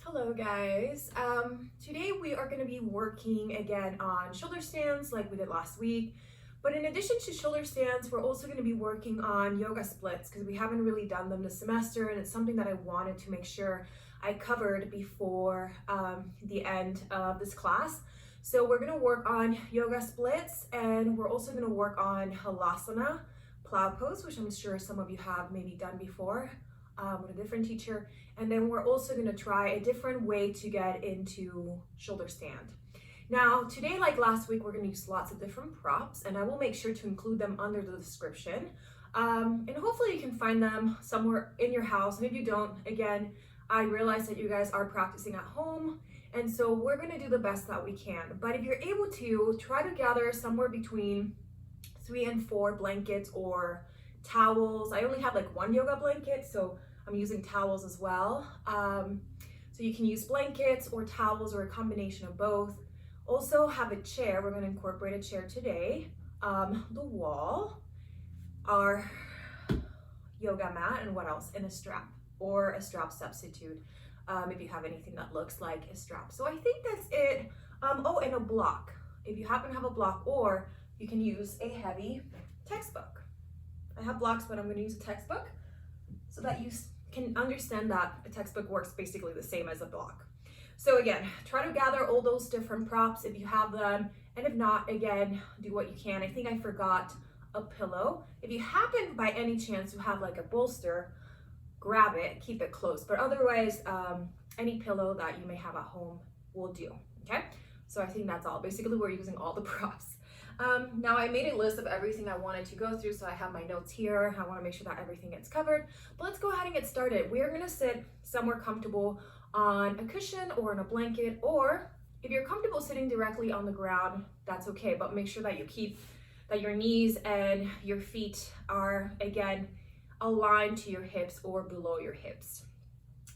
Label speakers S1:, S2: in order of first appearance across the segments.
S1: Hello guys. Today we are going to be working again on shoulder stands like we did last week. But in addition to shoulder stands, we're also going to be working on yoga splits because we haven't really done them this semester, and it's something that I wanted to make sure I covered before the end of this class. So we're going to work on yoga splits, and we're also going to work on halasana, plow pose, which I'm sure some of you have maybe done before with a different teacher. And then we're also going to try a different way to get into shoulder stand. Now, today, like last week, we're going to use lots of different props, and I will make sure to include them under the description. And hopefully you can find them somewhere in your house. And if you don't, again, I realize that you guys are practicing at home, and so we're going to do the best that we can. But if you're able to, try to gather somewhere between 3 and 4 blankets or towels. I only have like one yoga blanket, so I'm using towels as well. So you can use blankets or towels or a combination of both. Also have a chair. We're going to incorporate a chair today. The wall, our yoga mat, and what else? And a strap or a strap substitute if you have anything that looks like a strap. So I think that's it. Oh, and a block. If you happen to have a block, or you can use a heavy textbook. I have blocks, but I'm going to use a textbook so that you can understand that a textbook works basically the same as a block. So again, try to gather all those different props if you have them, and if not, again, do what you can. I think I forgot a pillow. If you happen by any chance to have like a bolster, grab it, keep it close, but otherwise any pillow that you may have at home will do. Okay, so I think that's all. Basically, we're using all the props. Now I made a list of everything I wanted to go through, so I have my notes here. I want to make sure that everything gets covered, but let's go ahead and get started. We're going to sit somewhere comfortable on a cushion or in a blanket, or if you're comfortable sitting directly on the ground, that's okay, but make sure that you keep that your knees and your feet are again aligned to your hips or below your hips.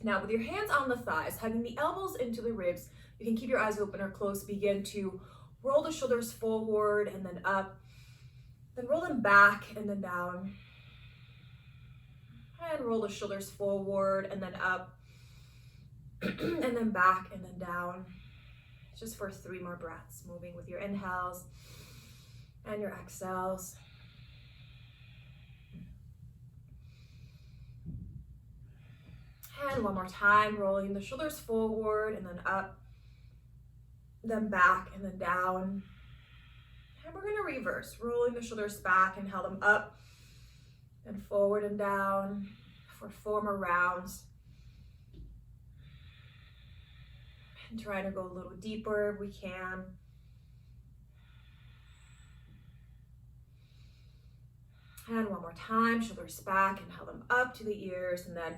S1: Now with your hands on the thighs, hugging the elbows into the ribs, you can keep your eyes open or closed. Begin to roll the shoulders forward and then up, then roll them back and then down, and roll the shoulders forward and then up, and then back and then down, just for 3 more breaths, moving with your inhales and your exhales. And one more time, rolling the shoulders forward and then up, then back and then down. And we're going to reverse, rolling the shoulders back, inhale them up and forward and down for 4 more rounds. And trying to go a little deeper if we can. And one more time, shoulders back, inhale them up to the ears, and then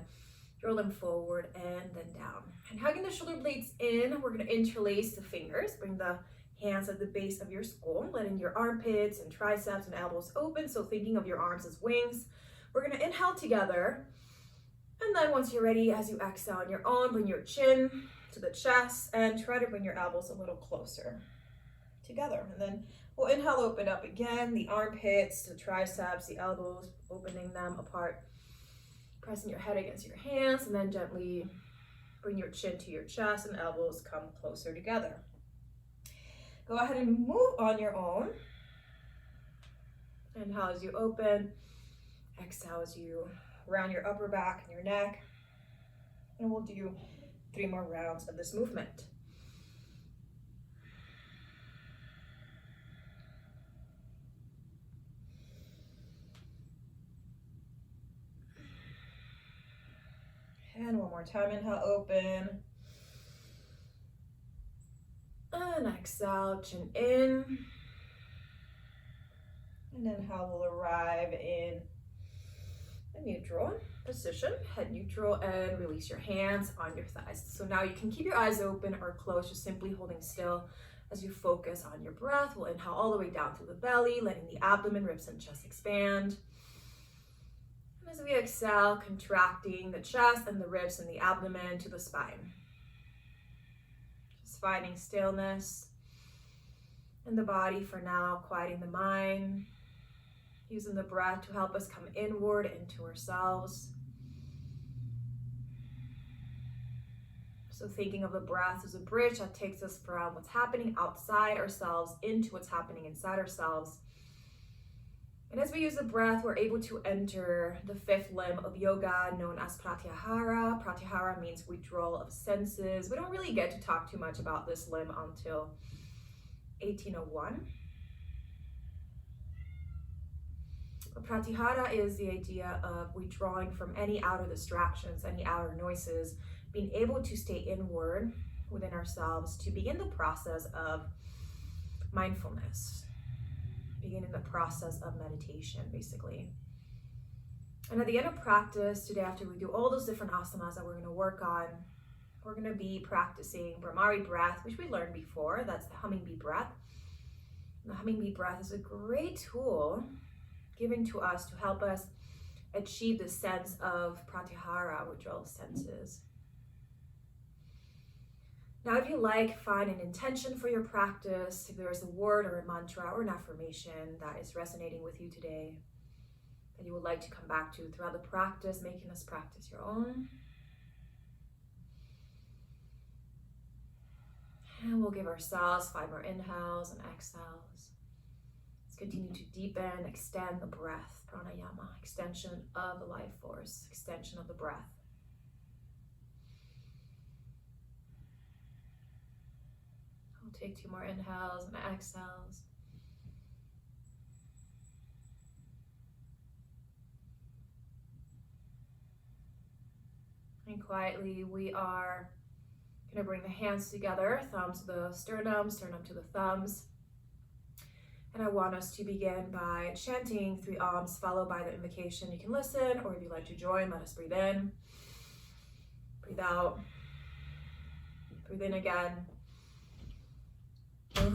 S1: roll them forward and then down. And hugging the shoulder blades in, we're going to interlace the fingers. Bring the hands at the base of your skull, letting your armpits and triceps and elbows open. So thinking of your arms as wings. We're going to inhale together. And then once you're ready, as you exhale on your own, bring your chin to the chest and try to bring your elbows a little closer together. And then we'll inhale, open up again, the armpits, the triceps, the elbows, opening them apart. Pressing your head against your hands, and then gently bring your chin to your chest and elbows come closer together. Go ahead and move on your own. Inhale as you open. Exhale as you round your upper back and your neck. And we'll do 3 more rounds of this movement. And one more time, inhale, open. And exhale, chin in. And inhale, we'll arrive in a neutral position, head neutral, and release your hands on your thighs. So now you can keep your eyes open or closed, just simply holding still as you focus on your breath. We'll inhale all the way down through the belly, letting the abdomen, ribs, and chest expand. As we exhale, contracting the chest and the ribs and the abdomen to the spine. Just finding stillness in the body for now, quieting the mind, using the breath to help us come inward into ourselves. So thinking of the breath as a bridge that takes us from what's happening outside ourselves into what's happening inside ourselves. And as we use the breath, we're able to enter the fifth limb of yoga known as pratyahara. Pratyahara means withdrawal of senses. We don't really get to talk too much about this limb until 1801. Pratyahara is the idea of withdrawing from any outer distractions, any outer noises, being able to stay inward within ourselves to begin the process of mindfulness, beginning the process of meditation, basically. And at the end of practice today, after we do all those different asanas that we're going to work on, we're going to be practicing Brahmari breath, which we learned before. That's the humming bee breath. And the humming bee breath is a great tool given to us to help us achieve the sense of pratyahara, withdrawal senses. Now, if you like, find an intention for your practice. If there's a word or a mantra or an affirmation that is resonating with you today, that you would like to come back to throughout the practice, making this practice your own. And we'll give ourselves 5 more inhales and exhales. Let's continue to deepen, extend the breath, pranayama, extension of the life force, extension of the breath. We'll take 2 more inhales and exhales. And quietly, we are going to bring the hands together, thumbs to the sternum, sternum to the thumbs. And I want us to begin by chanting 3 Ams, followed by the invocation. You can listen, or if you'd like to join, let us breathe in. Breathe out. Breathe in again. More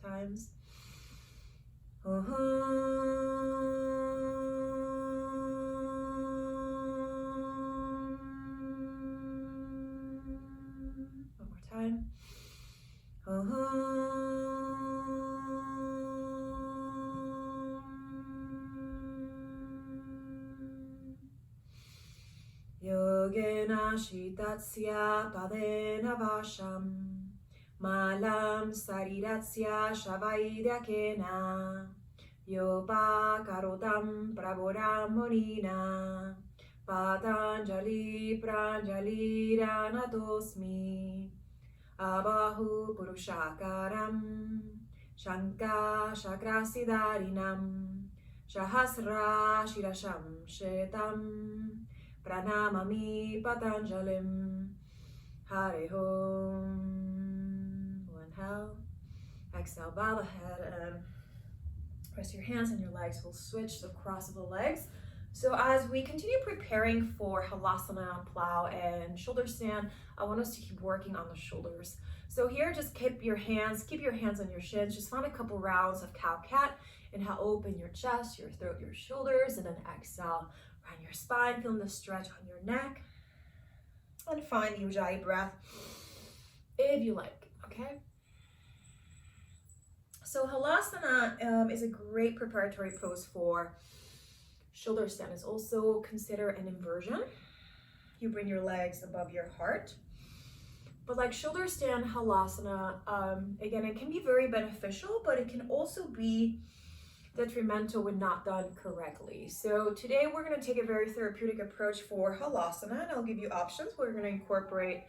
S1: times. More time. Yogena shitatsya padena vasham malam sariratsya shavaidakena yopa karotam prabodam monina patanjali pranjali ranatosmi abahu purushakaram shanka shakrasidarinam shahasra shirasham shetam pranamami patanjalim. Hare Om. Inhale, exhale, bow the head and press your hands on your legs. We'll switch the cross of the legs. So as we continue preparing for halasana, plow, and shoulder stand, I want us to keep working on the shoulders. So here, just keep your hands on your shins. Just find a couple rounds of cow-cat. Inhale, open your chest, your throat, your shoulders, and then exhale, round your spine, feeling the stretch on your neck. And find the Ujjayi breath if you like, okay? So halasana is a great preparatory pose for shoulder stand. Is also consider an inversion. You bring your legs above your heart. But like shoulder stand halasana, again, it can be very beneficial, but it can also be detrimental when not done correctly. So today we're going to take a very therapeutic approach for halasana, and I'll give you options. We're going to incorporate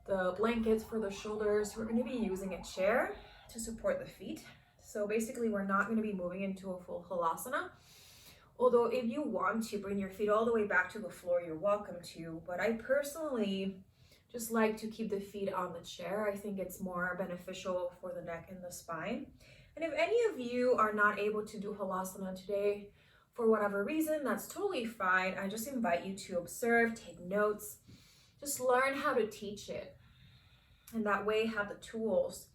S1: the blankets for the shoulders. We're going to be using a chair to support the feet. So basically we're not going to be moving into a full halasana. Although if you want to bring your feet all the way back to the floor, you're welcome to. But I personally just like to keep the feet on the chair. I think it's more beneficial for the neck and the spine. And if any of you are not able to do halasana today for whatever reason, that's totally fine. I just invite you to observe, take notes, just learn how to teach it. And that way have the tools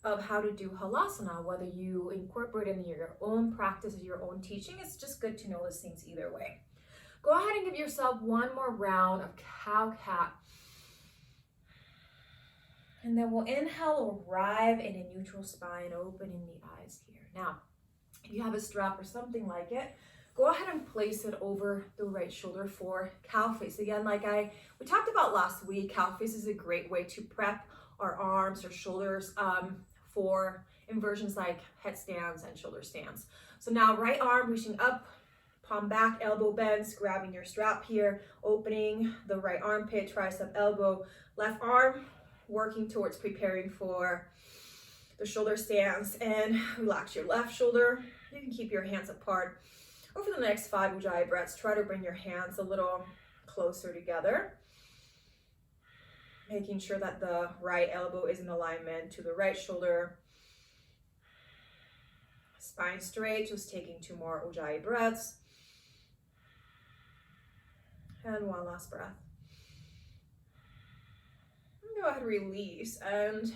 S1: of how to do halasana, whether you incorporate it in your own practice, your own teaching. It's just good to know those things either way. Go ahead and give yourself 1 more round of cow-cat. And then we'll inhale, arrive in a neutral spine, opening the eyes here. Now, if you have a strap or something like it, go ahead and place it over the right shoulder for cow face. Again, we talked about last week, cow face is a great way to prep our arms or shoulders for inversions like headstands and shoulder stands. So now right arm reaching up, palm back, elbow bends, grabbing your strap here, opening the right armpit, tricep, elbow, left arm, working towards preparing for the shoulder stance, and relax your left shoulder. You can keep your hands apart. Over the next 5 Ujjayi breaths, try to bring your hands a little closer together, making sure that the right elbow is in alignment to the right shoulder. Spine straight, just taking 2 more Ujjayi breaths. And 1 last breath. Go ahead, release, and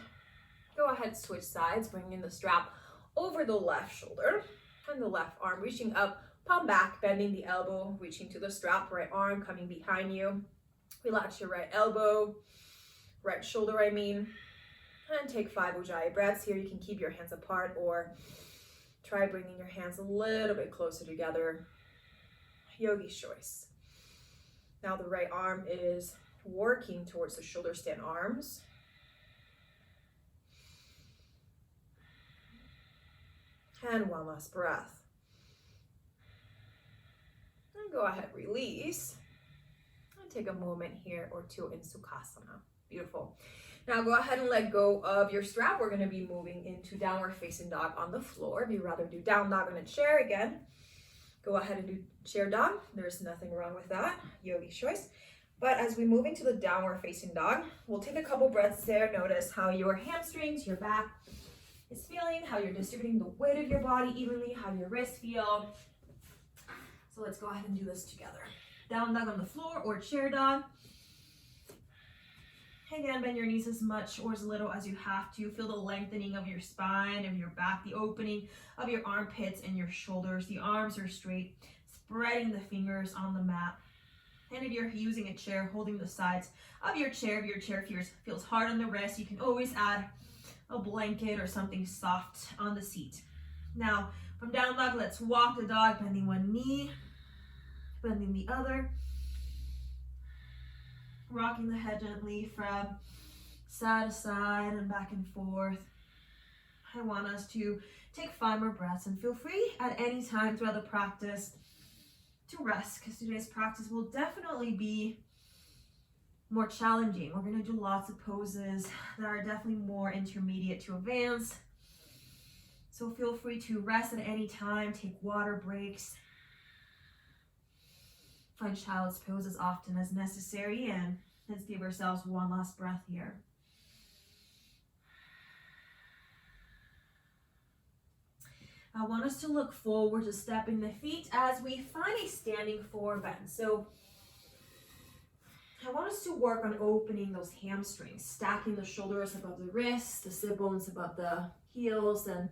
S1: go ahead, switch sides, bringing the strap over the left shoulder and the left arm, reaching up, palm back, bending the elbow, reaching to the strap, right arm coming behind you. Relax your right elbow, right shoulder, and take 5 Ujjayi breaths here. You can keep your hands apart or try bringing your hands a little bit closer together. Yogi's choice. Now the right arm is working towards the shoulder stand arms. And 1 last breath. And go ahead, release. And take a moment here or 2 in Sukhasana. Beautiful. Now go ahead and let go of your strap. We're going to be moving into downward facing dog on the floor. If you'd rather do down dog on a chair again, go ahead and do chair dog. There's nothing wrong with that. Yogi's choice. But as we move into the downward facing dog, we'll take a couple breaths there. Notice how your hamstrings, your back is feeling, how you're distributing the weight of your body evenly, how your wrists feel. So let's go ahead and do this together. Down dog on the floor or chair dog. Again, bend your knees as much or as little as you have to. Feel the lengthening of your spine, of your back, the opening of your armpits and your shoulders. The arms are straight, spreading the fingers on the mat. And if you're using a chair, holding the sides of your chair, if your chair feels hard on the wrist, you can always add a blanket or something soft on the seat. Now, from down dog, let's walk the dog, bending one knee, bending the other. Rocking the head gently from side to side and back and forth. I want us to take 5 more breaths and feel free at any time throughout the practice to rest, because today's practice will definitely be more challenging. We're going to do lots of poses that are definitely more intermediate to advanced. So feel free to rest at any time, take water breaks, find child's pose as often as necessary, and let's give ourselves 1 last breath here. I want us to look forward to stepping the feet as we find a standing forward bend. So I want us to work on opening those hamstrings, stacking the shoulders above the wrists, the sit bones above the heels, and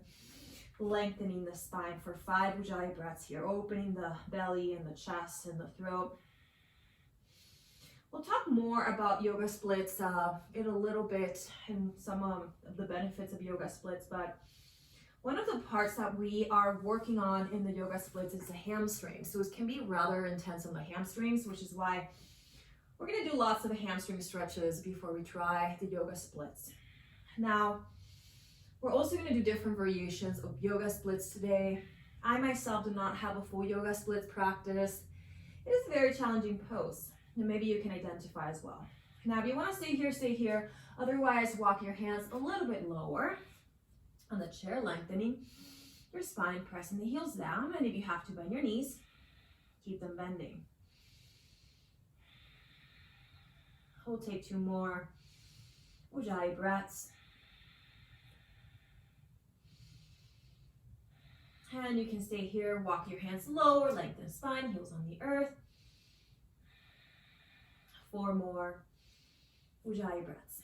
S1: lengthening the spine for 5 Ujjayi breaths here, opening the belly and the chest and the throat. We'll talk more about yoga splits in a little bit and some of the benefits of yoga splits, but one of the parts that we are working on in the yoga splits is the hamstrings. So it can be rather intense on the hamstrings, which is why we're going to do lots of hamstring stretches before we try the yoga splits. Now, we're also going to do different variations of yoga splits today. I myself do not have a full yoga splits practice. It is a very challenging pose, and maybe you can identify as well. Now, if you want to stay here, stay here. Otherwise, walk your hands a little bit lower on the chair, lengthening your spine, pressing the heels down, and if you have to bend your knees, keep them bending. We'll take 2 more Ujjayi breaths. And you can stay here, walk your hands lower, lengthen spine, heels on the earth. 4 more Ujjayi breaths.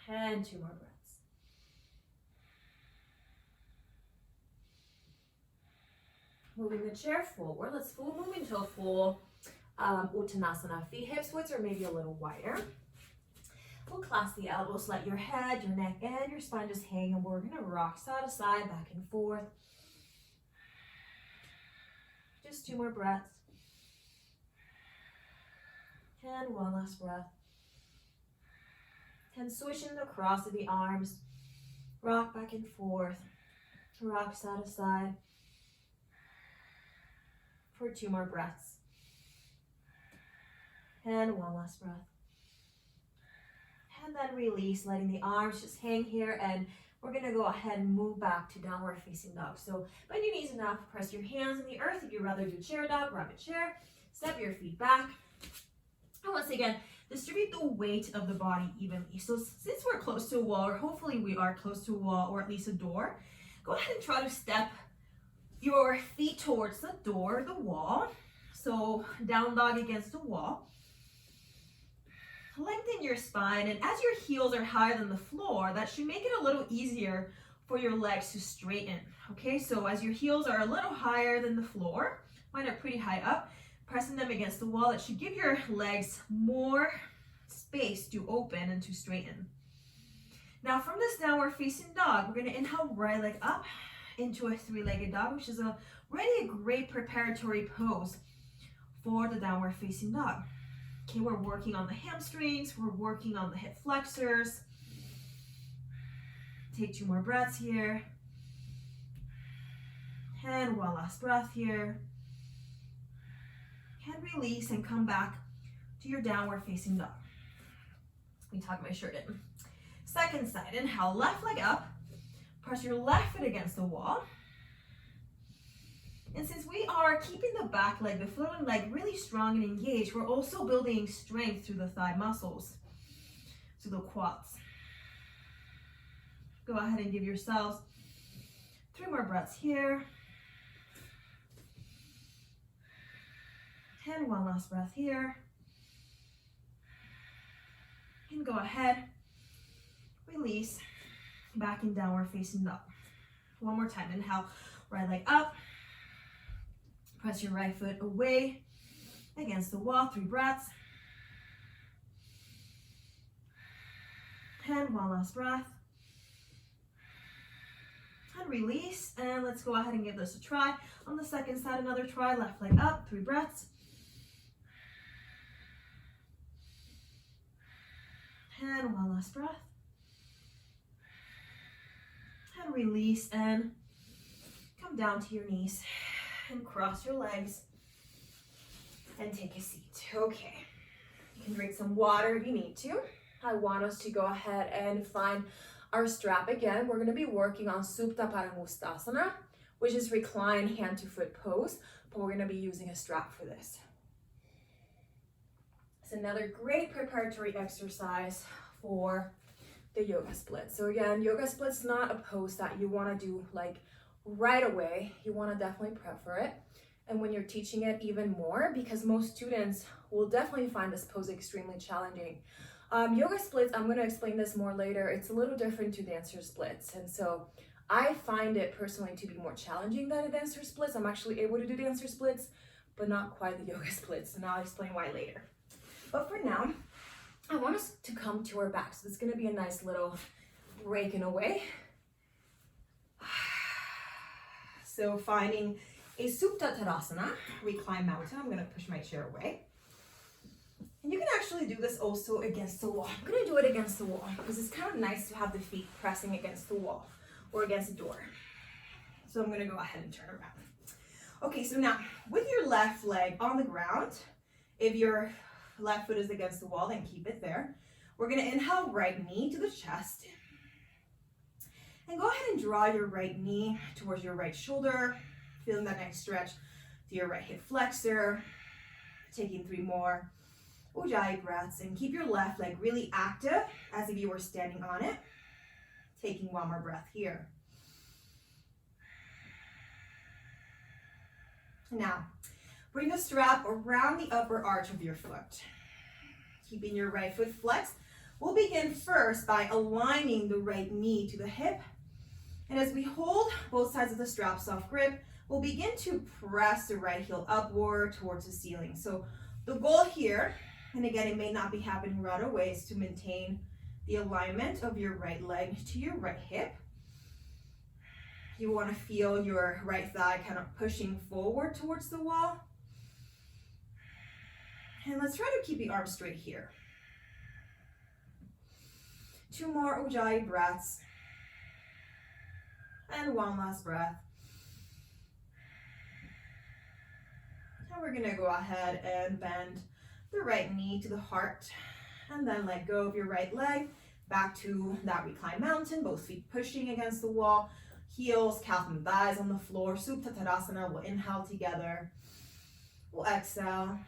S1: And 2 more breaths. Moving the chair forward. Let's move into a full Uttanasana. Feet hips width or maybe a little wider. We'll clasp the elbows, let your head, your neck, and your spine just hang, and we're gonna rock side to side, back and forth. Just 2 more breaths. And one last breath. And switching the cross of the arms. Rock back and forth. Rock side to side. For 2 more breaths. And one last breath. And then release, letting the arms just hang here, and we're gonna go ahead and move back to downward facing dog. So bend your knees enough, press your hands in the earth. If you'd rather do chair dog, grab a chair, step your feet back. And once again, distribute the weight of the body evenly. So since we're close to a wall, or hopefully we are close to a wall or at least a door, go ahead and try to step your feet towards the door, the wall. So down dog against the wall. Lengthen your spine, and as your heels are higher than the floor, that should make it a little easier for your legs to straighten. Okay, so as your heels are a little higher than the floor, mine are pretty high up, pressing them against the wall, it should give your legs more space to open and to straighten. Now from this downward facing dog, we're going to inhale right leg up into a 3-legged dog, which is already a great preparatory pose for the downward facing dog. Okay, we're working on the hamstrings, we're working on the hip flexors. Take 2 more breaths here. And one last breath here. And release and come back to your downward facing dog. Let me tuck my shirt in. Second side, inhale, left leg up. Press your left foot against the wall. And since we are keeping the back leg, the floating leg really strong and engaged, we're also building strength through the thigh muscles, through the quads. Go ahead and give yourselves 3 more breaths here. And one last breath here. And go ahead, release, back in downward facing dog. One more time, inhale, right leg up. Press your right foot away against the wall, 3 breaths. And one last breath. And release, and let's go ahead and give this a try. On the second side, another try, left leg up, 3 breaths. And one last breath. And release, and come down to your knees. And cross your legs and take a seat. Okay, you can drink some water if you need to. I want us to go ahead and find our strap again. We're going to be working on Supta Paramustasana, which is recline hand to foot pose, but we're going to be using a strap for this. It's another great preparatory exercise for the yoga split. So again, yoga split's not a pose that you want to do like right away. You want to definitely prep for it, and when you're teaching it even more, because most students will definitely find this pose extremely challenging. Yoga splits, I'm going to explain this more later, it's a little different to dancer splits, and so I find it personally to be more challenging than a dancer splits. I'm actually able to do dancer splits, but not quite the yoga splits, and I'll explain why later. But for now, I want us to come to our back, so it's going to be a nice little break in a way. So finding a Supta Tadasana, recline mountain. I'm going to push my chair away. And you can actually do this also against the wall. I'm going to do it against the wall because it's kind of nice to have the feet pressing against the wall or against the door. So I'm going to go ahead and turn around. Okay, so now with your left leg on the ground, if your left foot is against the wall, then keep it there. We're going to inhale right knee to the chest. And go ahead and draw your right knee towards your right shoulder, feeling that nice stretch to your right hip flexor. Taking 3 more Ujjayi breaths, and keep your left leg really active as if you were standing on it. Taking 1 more breath here. Now, bring the strap around the upper arch of your foot. Keeping your right foot flexed. We'll begin first by aligning the right knee to the hip. And as we hold both sides of the strap soft grip, we'll begin to press the right heel upward towards the ceiling. So
S2: The goal here, and again, it may not be happening right away, is to maintain the alignment of your right leg to your right hip. You want to feel your right thigh kind of pushing forward towards the wall. And let's try to keep the arms straight here. 2 more Ujjayi breaths. And 1 last breath. And we're gonna go ahead and bend the right knee to the heart, and then let go of your right leg back to that reclined mountain, both feet pushing against the wall, heels, calf and thighs on the floor. Supta Tadasana. We'll inhale together. We'll exhale.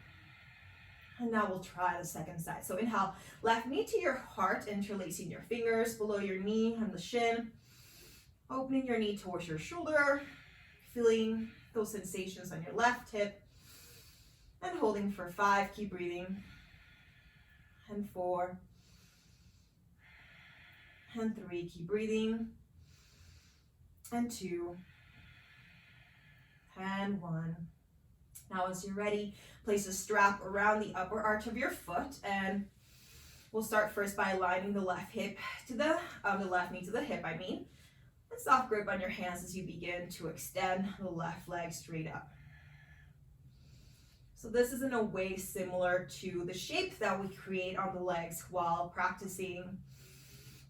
S2: And now we'll try the second side. So inhale, left knee to your heart, interlacing your fingers below your knee and the shin. Opening your knee towards your shoulder, feeling those sensations on your left hip. And holding for 5, keep breathing. And 4. And 3, keep breathing. And 2. And 1. Now as you're ready, place a strap around the upper arch of your foot, and we'll start first by aligning the left hip to the left knee to the hip, and soft grip on your hands as you begin to extend the left leg straight up. So this is in a way similar to the shape that we create on the legs while practicing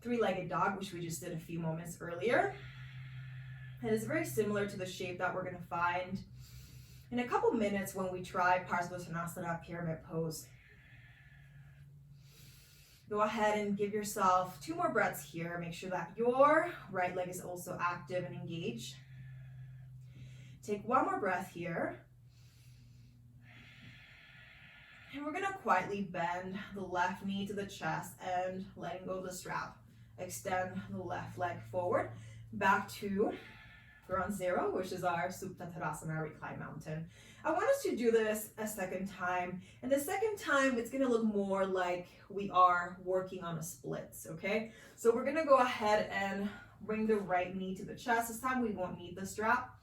S2: three-legged dog, which we just did a few moments earlier. And it's very similar to the shape that we're going to find in a couple minutes when we try Parsvottanasana, pyramid pose. Go ahead and give yourself 2 more breaths here. Make sure that your right leg is also active and engaged. Take 1 more breath here. And we're gonna quietly bend the left knee to the chest and letting go of the strap. Extend the left leg forward, back to ground zero, which is our Supta Tadasana, reclined mountain. I want us to do this a second time, and the second time it's gonna look more like we are working on a splits, okay? So we're gonna go ahead and bring the right knee to the chest. This time we won't need the strap.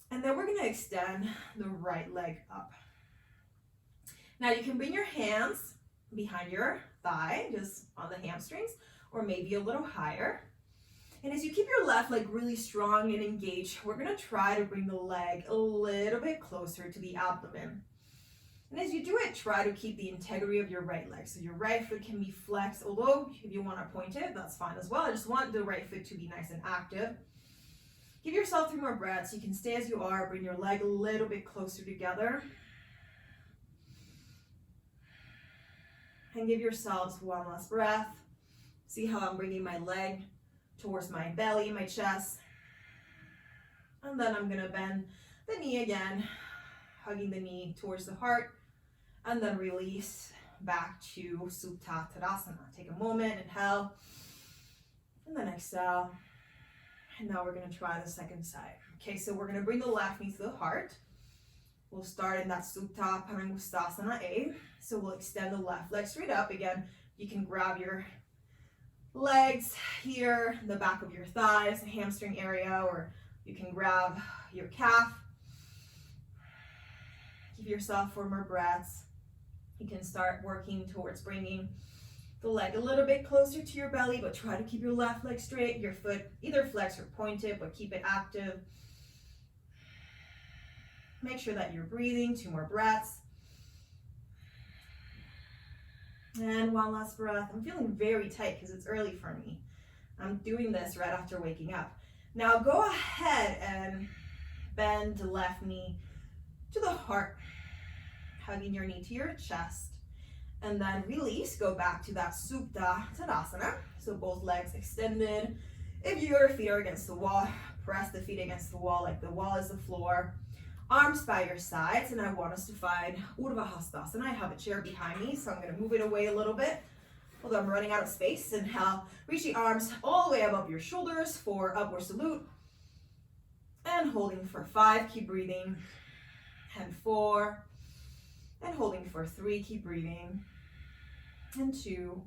S2: And then we're gonna extend the right leg up. Now you can bring your hands behind your thigh, just on the hamstrings, or maybe a little higher. And as you keep your left leg really strong and engaged, we're gonna try to bring the leg a little bit closer to the abdomen. And as you do it, try to keep the integrity of your right leg. So your right foot can be flexed, although if you wanna point it, that's fine as well. I just want the right foot to be nice and active. Give yourself 3 more breaths. You can stay as you are, bring your leg a little bit closer together. And give yourselves 1 last breath. See how I'm bringing my leg towards my belly, my chest. And then I'm gonna bend the knee again, hugging the knee towards the heart, and then release back to Supta Tadasana. Take a moment, inhale, and then exhale. And now we're gonna try the second side. Okay, so we're gonna bring the left knee to the heart. We'll start in that Supta Padangusthasana A. So we'll extend the left leg straight up. Again, you can grab your legs here, the back of your thighs, the hamstring area, or you can grab your calf. Give yourself 4 more breaths. You can start working towards bringing the leg a little bit closer to your belly, but try to keep your left leg straight, your foot either flexed or pointed, but keep it active. Make sure that you're breathing. 2 more breaths. And 1 last breath. I'm feeling very tight because it's early for me. I'm doing this right after waking up. Now go ahead and bend the left knee to the heart, hugging your knee to your chest. And then release, go back to that Supta Tadasana. So both legs extended. If your feet are against the wall, press the feet against the wall like the wall is the floor. Arms by your sides, and I want us to find Urdhva Hastasana. I have a chair behind me, so I'm going to move it away a little bit. Although I'm running out of space. Inhale, reach the arms all the way above your shoulders for upward salute. And holding for 5, keep breathing. And 4. And holding for 3, keep breathing. And 2.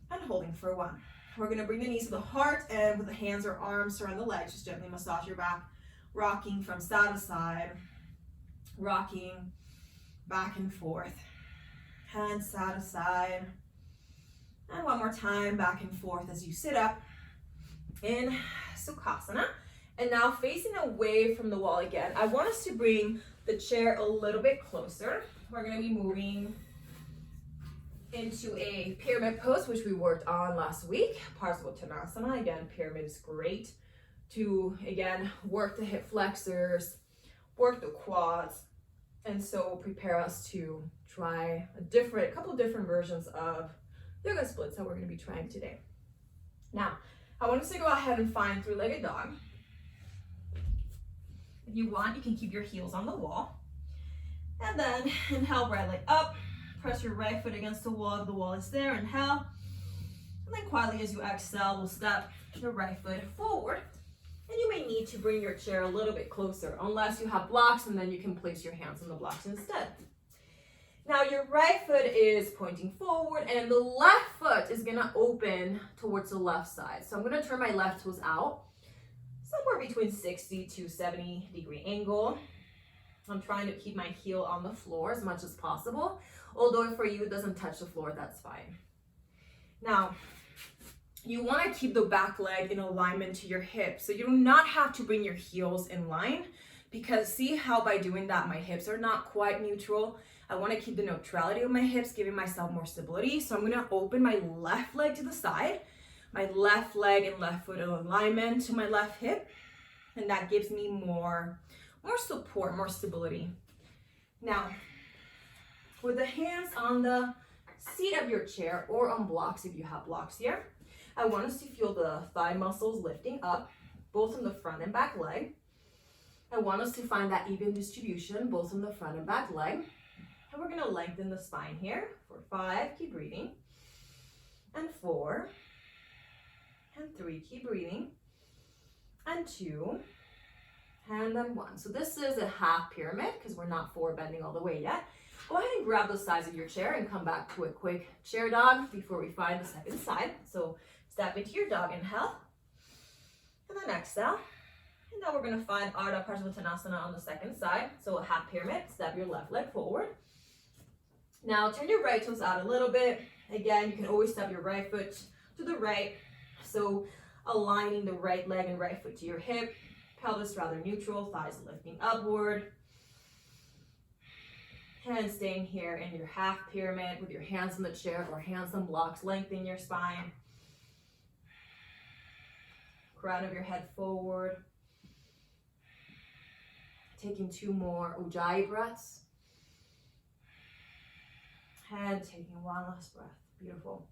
S2: And holding for 1. We're going to bring the knees to the heart, and with the hands or arms around the legs, just gently massage your back. Rocking from side to side, rocking back and forth. Hands side to side. And one more time, back and forth as you sit up in Sukhasana. And now facing away from the wall again, I want us to bring the chair a little bit closer. We're gonna be moving into a pyramid pose, which we worked on last week. Parsvottanasana. Again, pyramid is great to, again, work the hip flexors, work the quads, and so prepare us to try a couple different versions of yoga splits that we're going to be trying today. Now, I want us to go ahead and find three-legged dog. If you want, you can keep your heels on the wall. And then inhale, right leg up. Press your right foot against the wall if the wall is there. Inhale. And then quietly as you exhale, we'll step your right foot forward. And you may need to bring your chair a little bit closer, unless you have blocks, and then you can place your hands on the blocks instead. Now your right foot is pointing forward and the left foot is gonna open towards the left side. So I'm gonna turn my left toes out, somewhere between 60 to 70 degree angle. I'm trying to keep my heel on the floor as much as possible. Although if for you it doesn't touch the floor, that's fine. Now, you wanna keep the back leg in alignment to your hips. So you do not have to bring your heels in line, because see how by doing that, my hips are not quite neutral. I want to keep the neutrality of my hips, giving myself more stability. So I'm going to open my left leg to the side, my left leg and left foot in alignment to my left hip. And that gives me more support, more stability. Now, with the hands on the seat of your chair or on blocks, if you have blocks here, I want us to feel the thigh muscles lifting up, both on the front and back leg. I want us to find that even distribution, both on the front and back leg. And we're going to lengthen the spine here for 5, keep breathing, and 4, and 3, keep breathing, and 2, and then 1. So this is a half pyramid because we're not forward bending all the way yet. Go ahead and grab the sides of your chair and come back to a quick chair dog before we find the second side. So step into your dog, inhale, and then exhale. And now we're going to find Ardha Parsvottanasana on the second side. So a half pyramid, step your left leg forward. Now turn your right toes out a little bit. Again, you can always step your right foot to the right. So aligning the right leg and right foot to your hip, pelvis rather neutral, thighs lifting upward. And staying here in your half pyramid with your hands on the chair or hands on blocks, lengthen your spine. Crown of your head forward. Taking 2 more Ujjayi breaths. And taking 1 last breath. Beautiful.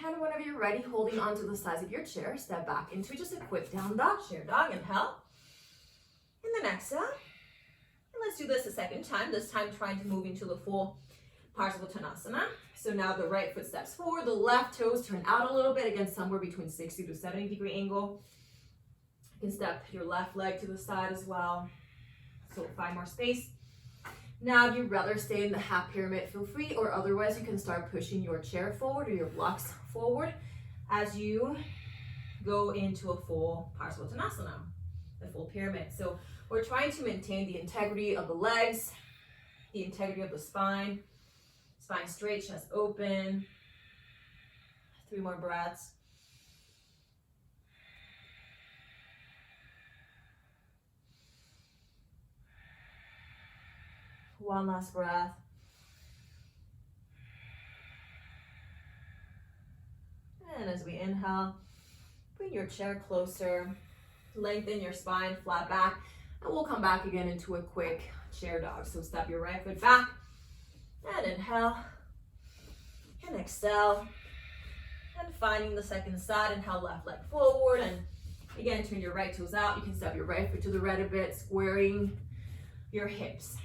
S2: And whenever you're ready, holding onto the sides of your chair, step back into just a quick down dog, chair dog, inhale. And then exhale. And let's do this a second time, this time trying to move into the full Parsvottanasana. So now the right foot steps forward, the left toes turn out a little bit, again, somewhere between 60 to 70 degree angle. You can step your left leg to the side as well. So 5 more space. Now, if you'd rather stay in the half pyramid, feel free, or otherwise you can start pushing your chair forward or your blocks forward as you go into a full Parsvottanasana, the full pyramid. So we're trying to maintain the integrity of the legs, the integrity of the spine straight, chest open. 3 more breaths. One last breath. And as we inhale, bring your chair closer, lengthen your spine, flat back, and we'll come back again into a quick chair dog. So step your right foot back, and inhale, and exhale, and finding the second side, inhale, left leg forward, and again, turn your right toes out. You can step your right foot to the right a bit, squaring your hips.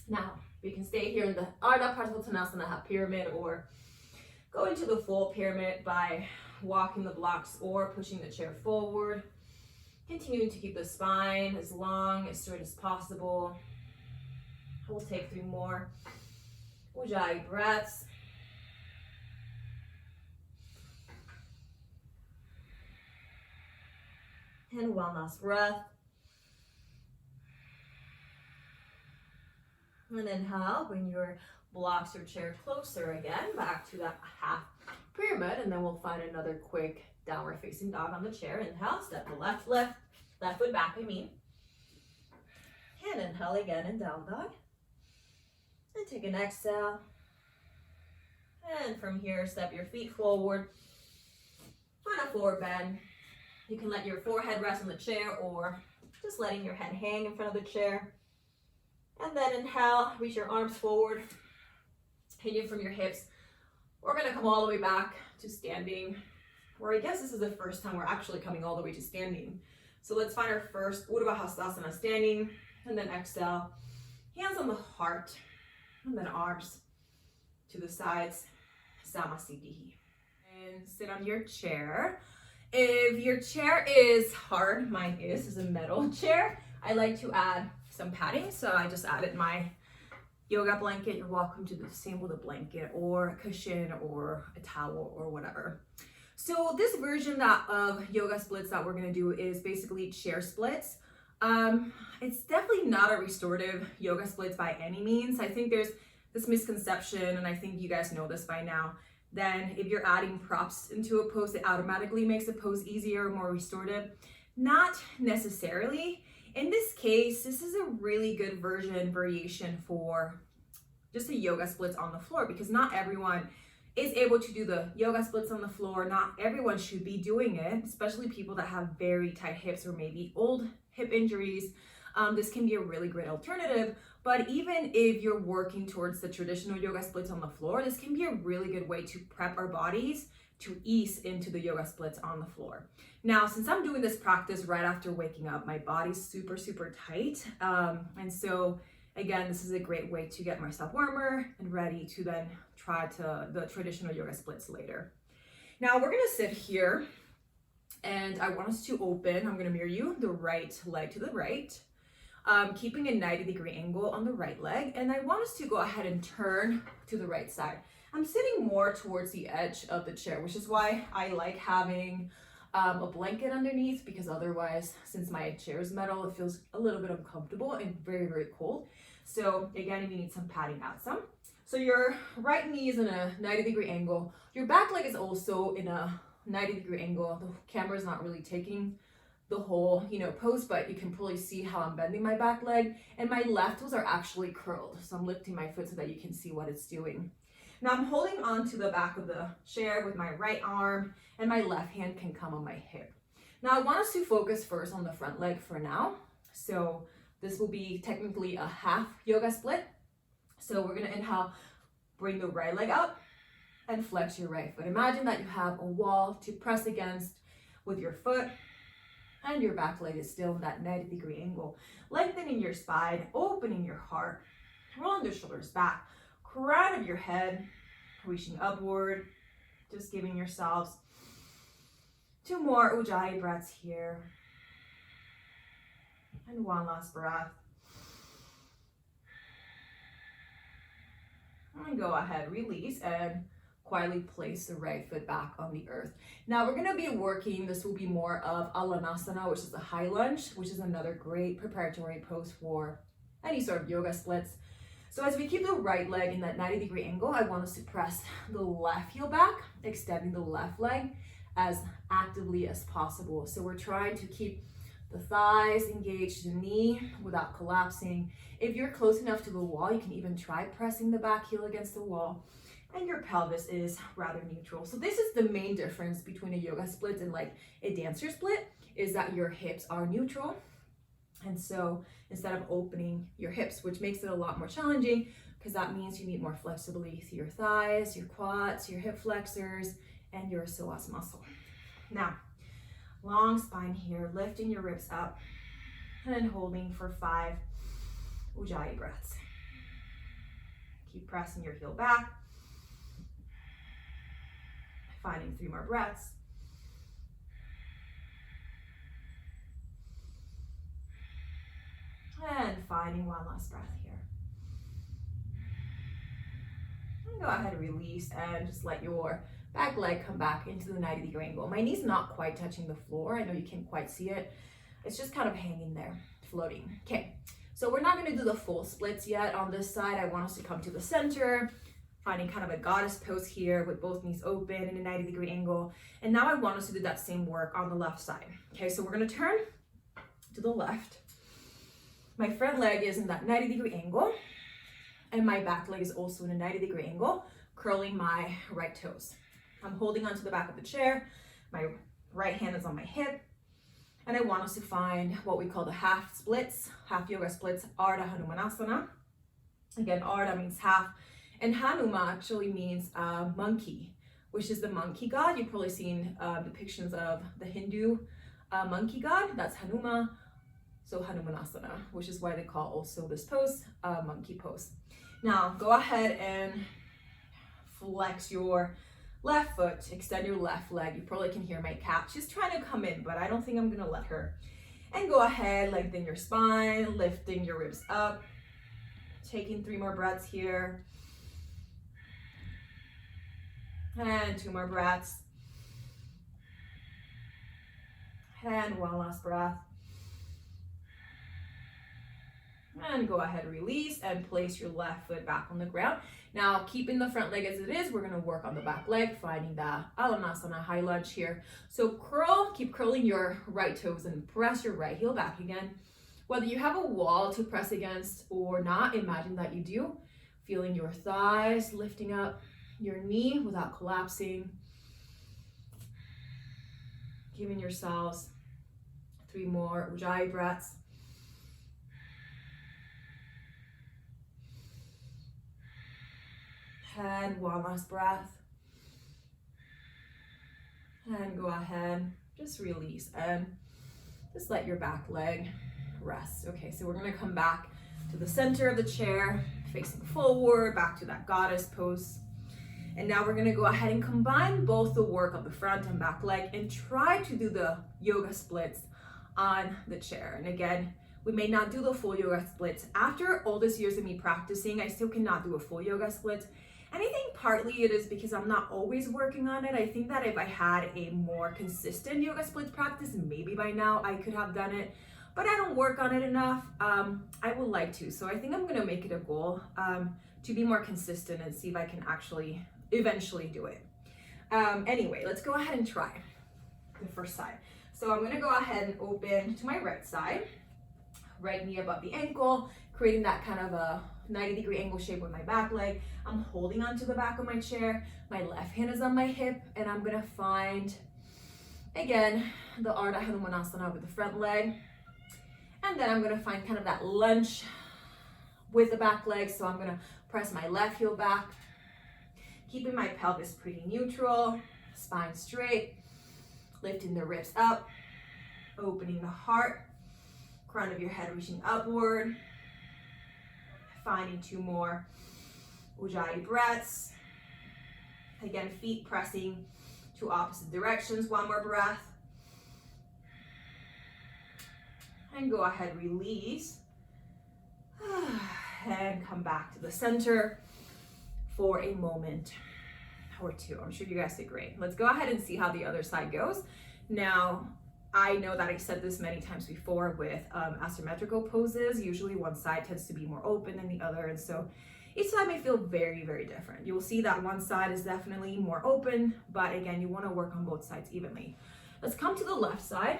S2: Now, you can stay here in the Ardha Parsvottanasana half pyramid, or go into the full pyramid by walking the blocks or pushing the chair forward. Continuing to keep the spine as long, as straight as possible. We'll take 3 more Ujjayi breaths. And 1 last breath. And inhale, bring your blocks or chair closer again, back to that half pyramid, and then we'll find another quick downward facing dog on the chair. Inhale, step the left foot back, and inhale again in down dog. And take an exhale. And from here, step your feet forward. Find a forward bend. You can let your forehead rest on the chair or just letting your head hang in front of the chair. And then inhale, reach your arms forward, hanging from your hips. We're gonna come all the way back to standing, or I guess this is the first time we're actually coming all the way to standing. So let's find our first Urdhva Hastasana standing, and then exhale, hands on the heart, and then arms to the sides, Samasthiti. And sit on your chair. If your chair is hard, mine is a metal chair, I like to add some padding. So I just added my yoga blanket. You're welcome to do the same with a blanket or a cushion or a towel or whatever. So this version of yoga splits that we're gonna do is basically chair splits. It's definitely not a restorative yoga splits by any means. I think there's this misconception, and I think you guys know this by now, then if you're adding props into a pose, it automatically makes the pose easier, more restorative. Not necessarily. In this case, this is a really good variation for just a yoga splits on the floor, because not everyone is able to do the yoga splits on the floor. Not everyone should be doing it, especially people that have very tight hips or maybe old hip injuries. This can be a really great alternative. But even if you're working towards the traditional yoga splits on the floor, this can be a really good way to prep our bodies to ease into the yoga splits on the floor. Now, since I'm doing this practice right after waking up, my body's super tight. And so again, this is a great way to get myself warmer and ready to then try the traditional yoga splits later. Now we're gonna sit here, and I want us to open, I'm gonna mirror you, the right leg to the right. Keeping a 90-degree angle on the right leg, and I want us to go ahead and turn to the right side. I'm sitting more towards the edge of the chair, which is why I like having a blanket underneath, because otherwise, since my chair is metal, it feels a little bit uncomfortable and very cold. So again, if you need some padding, add some. So your right knee is in a 90-degree angle. Your back leg is also in a 90-degree angle. The camera is not really taking the whole, pose, but you can probably see how I'm bending my back leg, and my left toes are actually curled. So I'm lifting my foot so that you can see what it's doing. Now I'm holding on to the back of the chair with my right arm, and my left hand can come on my hip. Now I want us to focus first on the front leg for now. So this will be technically a half yoga split. So we're gonna inhale, bring the right leg up and flex your right foot. Imagine that you have a wall to press against with your foot, and your back leg is still in that 90-degree angle. Lengthening your spine, opening your heart, rolling the shoulders back, crown of your head, reaching upward, just giving yourselves 2 more Ujjayi breaths here. And 1 last breath. And go ahead, release, and quietly place the right foot back on the earth. Now we're gonna be working, this will be more of Alanasana, which is a high lunge, which is another great preparatory pose for any sort of yoga splits. So as we keep the right leg in that 90-degree angle, I want us to press the left heel back, extending the left leg as actively as possible. So we're trying to keep the thighs engaged, the knee without collapsing. If you're close enough to the wall, you can even try pressing the back heel against the wall, and your pelvis is rather neutral. So this is the main difference between a yoga split and like a dancer split, is that your hips are neutral. And so instead of opening your hips, which makes it a lot more challenging, because that means you need more flexibility through your thighs, your quads, your hip flexors, and your psoas muscle. Now, long spine here, lifting your ribs up, and then holding for 5 Ujjayi breaths. Keep pressing your heel back, finding 3 more breaths. And finding 1 last breath here. And go ahead and release, and just let your back leg come back into the 90-degree angle. My knee's not quite touching the floor. I know you can't quite see it. It's just kind of hanging there, floating. Okay,
S1: So we're not gonna do the full splits yet on this side. I want us to come to the center, finding kind of a goddess pose here with both knees open in a 90-degree angle. And now I want us to do that same work on the left side. Okay, so we're gonna turn to the left. My front leg is in that 90-degree angle, and my back leg is also in a 90-degree angle, curling my right toes. I'm holding onto the back of the chair. My right hand is on my hip, and I want us to find what we call the half splits, half yoga splits, Ardha Hanumanasana. Again, Ardha means half, and Hanuma actually means monkey, which is the monkey god. You've probably seen depictions of the Hindu monkey god. That's Hanuma, so Hanumanasana, which is why they call also this pose monkey pose. Now, go ahead and flex your left foot, extend your left leg. You probably can hear my cat. She's trying to come in, but I don't think I'm gonna let her. And go ahead, lengthen your spine, lifting your ribs up, taking 3 more breaths here. And 2 more breaths. And 1 last breath. And go ahead, release, and place your left foot back on the ground. Now, keeping the front leg as it is, we're gonna work on the back leg, finding the Alanasana high lunge here. So curl, keep curling your right toes and press your right heel back again. Whether you have a wall to press against or not, imagine that you do. Feeling your thighs lifting up, your knee without collapsing. Giving yourselves 3 more Ujjayi breaths. And 1 last breath. And go ahead, just release and just let your back leg rest. Okay, so we're gonna come back to the center of the chair, facing forward, back to that goddess pose. And now we're gonna go ahead and combine both the work of the front and back leg and try to do the yoga splits on the chair. And again, we may not do the full yoga splits. After all these years of me practicing, I still cannot do a full yoga split. And I think partly it is because I'm not always working on it. I think that if I had a more consistent yoga split practice, maybe by now I could have done it, but I don't work on it enough. I would like to. So I think I'm gonna make it a goal to be more consistent and see if I can actually eventually do it. Anyway, let's go ahead and try the first side. So I'm gonna go ahead and open to my right side, right knee above the ankle, creating that kind of a 90-degree angle shape with my back leg. I'm holding onto the back of my chair. My left hand is on my hip, and I'm gonna find, again, the Ardha Hanumanasana with the front leg. And then I'm gonna find kind of that lunge with the back leg. So I'm gonna press my left heel back, keeping my pelvis pretty neutral, spine straight, lifting the ribs up, opening the heart, crown of your head reaching upward, finding 2 more Ujjayi breaths. Again, feet pressing to opposite directions. 1 more breath. And go ahead, release. And come back to the center for a moment or 2. I'm sure you guys did great. Let's go ahead and see how the other side goes. Now, I know that I said this many times before with asymmetrical poses. Usually one side tends to be more open than the other, and so each side may feel very, very different. You will see that one side is definitely more open, but again, you want to work on both sides evenly. Let's come to the left side.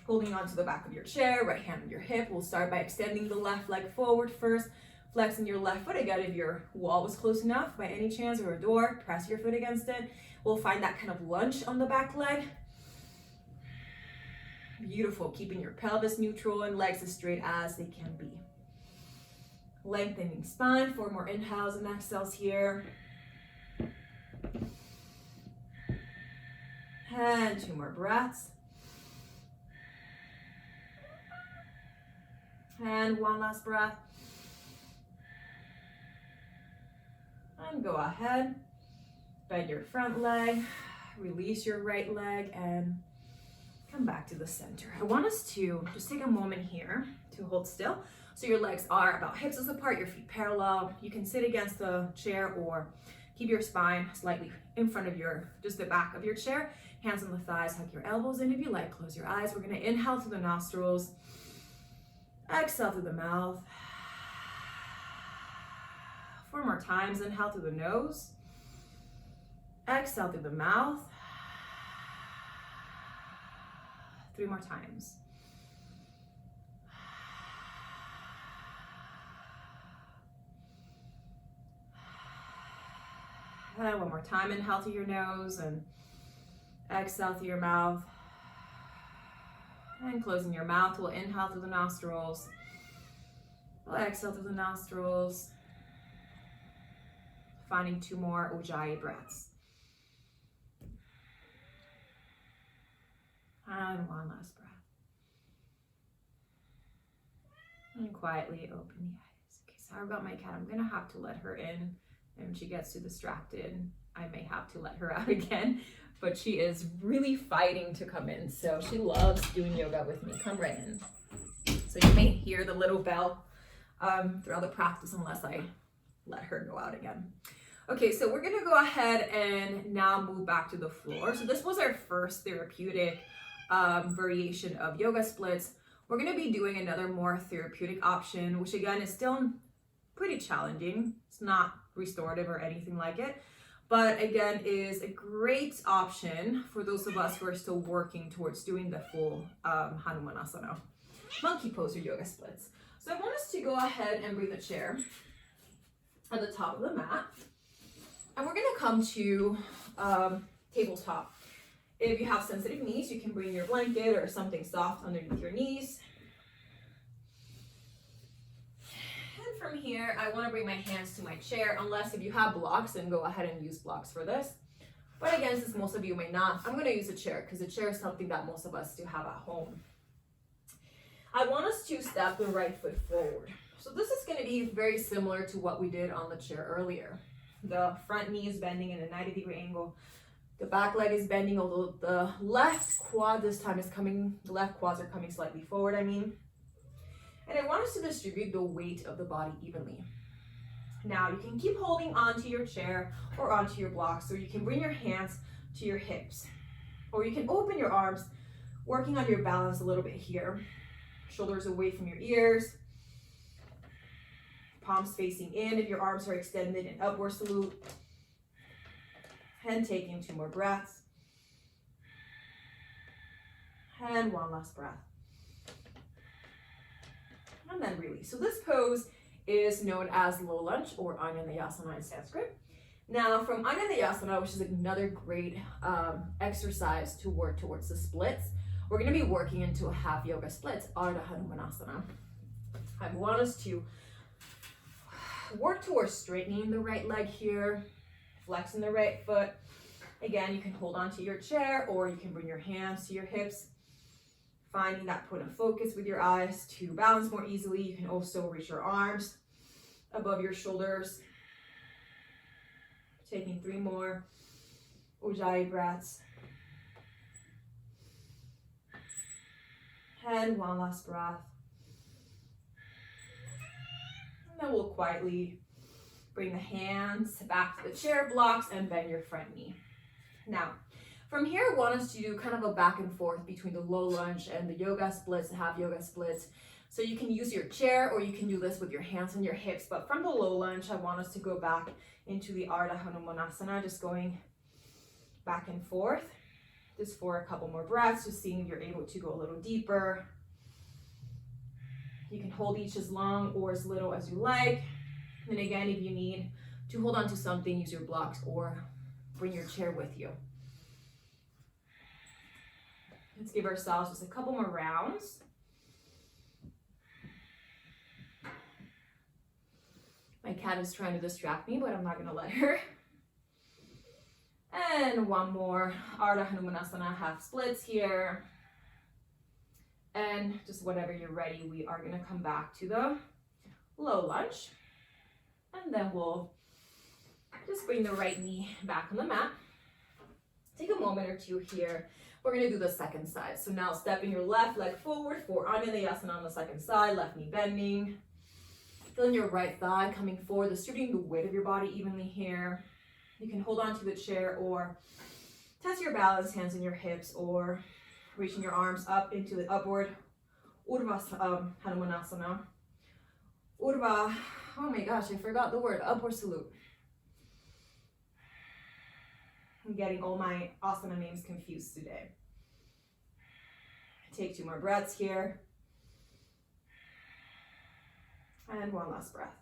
S1: Holding on to the back of your chair, right hand on your hip. We'll start by extending the left leg forward first, flexing your left foot. Again, if your wall was close enough by any chance, or a door, press your foot against it. We'll find that kind of lunge on the back leg. Beautiful, keeping your pelvis neutral and legs as straight as they can be. Lengthening spine, 4 more inhales and exhales here. And 2 more breaths. And 1 last breath. And go ahead. Bend your front leg, release your right leg, and come back to the center. I want us to just take a moment here to hold still. So your legs are about hips width apart, your feet parallel. You can sit against the chair or keep your spine slightly in front of just the back of your chair. Hands on the thighs, hug your elbows in. If you like, close your eyes. We're gonna inhale through the nostrils,
S2: Exhale through the mouth. 4 more times. Inhale through the nose. Exhale through the mouth. 3 more times. And 1 more time. Inhale through your nose and exhale through your mouth. And closing your mouth, we'll inhale through the nostrils. We'll exhale through the nostrils. Finding 2 more Ujjayi breaths. And 1 last breath. And quietly open the eyes. Okay, sorry about my cat. I'm gonna have to let her in. And when she gets too distracted, I may have to let her out again. But she is really fighting to come in. So she loves doing yoga with me. Come right in. So you may hear the little bell throughout the practice unless I let her go out again. Okay, so we're gonna go ahead and now move back to the floor. So this was our first therapeutic variation of yoga splits. We're gonna be doing another more therapeutic option, which again is still pretty challenging. It's not restorative or anything like it, but again is a great option for those of us who are still working towards doing the full Hanumanasana, monkey pose or yoga splits. So I want us to go ahead and bring the chair at the top of the mat, and we're gonna come to tabletop. If you have sensitive knees, you can bring your blanket or something soft underneath your knees. And from here, I want to bring my hands to my chair, unless if you have blocks, then go ahead and use blocks for this. But again, since most of you may not, I'm going to use a chair because the chair is something that most of us do have at home. I want us to step the right foot forward. So this is going to be very similar to what we did on the chair earlier. The front knee is bending in a 90-degree angle. The back leg is bending, although the left quad this time is coming, the left quads are coming slightly forward, And I want us to distribute the weight of the body evenly. Now you can keep holding onto your chair or onto your blocks, or you can bring your hands to your hips. Or you can open your arms, working on your balance a little bit here. Shoulders away from your ears. Palms facing in if your arms are extended in upward salute. And taking 2 more breaths. And 1 last breath. And then release. So this pose is known as low lunge or Anjaneyasana in Sanskrit. Now from Anjaneyasana, which is another great exercise to work towards the splits, we're going to be working into a half yoga splits, Ardha Hanumanasana. I want us to work towards straightening the right leg here, flexing the right foot. Again, you can hold onto your chair or you can bring your hands to your hips, finding that point of focus with your eyes to balance more easily. You can also reach your arms above your shoulders. Taking 3 more Ujjayi breaths. And 1 last breath. And then we'll quietly bring the hands back to the chair blocks and bend your front knee. Now, from here, I want us to do kind of a back and forth between the low lunge and the yoga splits, the half yoga splits. So you can use your chair or you can do this with your hands on your hips. But from the low lunge, I want us to go back into the Ardha Hanumanasana, just going back and forth. Just for a couple more breaths, just seeing if you're able to go a little deeper. You can hold each as long or as little as you like. And again, if you need to hold on to something, use your blocks or bring your chair with you. Let's give ourselves just a couple more rounds. My cat is trying to distract me, but I'm not going to let her. And 1 more Ardha Hanumanasana half splits here. And just whenever you're ready, we are going to come back to the low lunge. And then we'll just bring the right knee back on the mat. Take a moment or 2 here. We're going to do the second side. So now stepping your left leg forward for Anjaneyasana on the second side, left knee bending. Feeling your right thigh coming forward, distributing the weight of your body evenly here. You can hold on to the chair or test your balance, hands on your hips, or reaching your arms up into the upward Hanumanasana. Urdhva, oh my gosh, I forgot the word, upward salute. I'm getting all my asana names confused today. Take 2 more breaths here. And one last breath.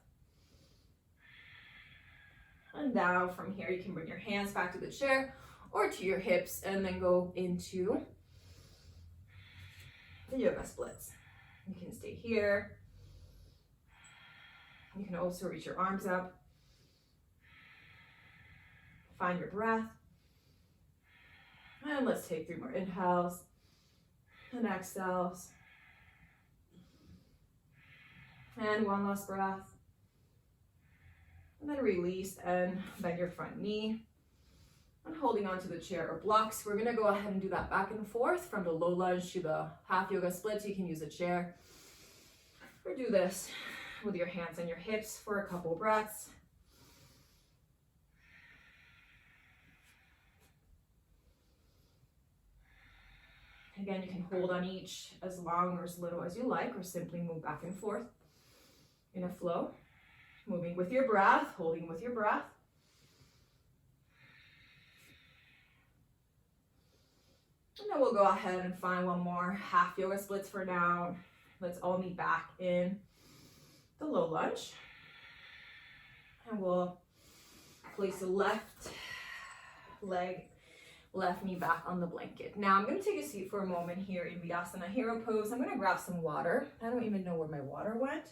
S2: And now from here, you can bring your hands back to the chair or to your hips and then go into the yoga splits. You can stay here. You can also reach your arms up. Find your breath. And let's take 3 more inhales and exhales. And one last breath. And then release and bend your front knee. And holding onto the chair or blocks. We're gonna go ahead and do that back and forth from the low lunge to the half yoga splits. You can use a chair. Or do this with your hands on your hips for a couple breaths. Again, you can hold on each as long or as little as you like, or simply move back and forth in a flow. Moving with your breath, holding with your breath. And then we'll go ahead and find one more half yoga splits for now. Let's all meet back in the low lunge. And we'll place the left leg, left knee back on the blanket. Now I'm going to take a seat for a moment here in Vyasana Hero pose. I'm going to grab some water. I don't even know where my water went.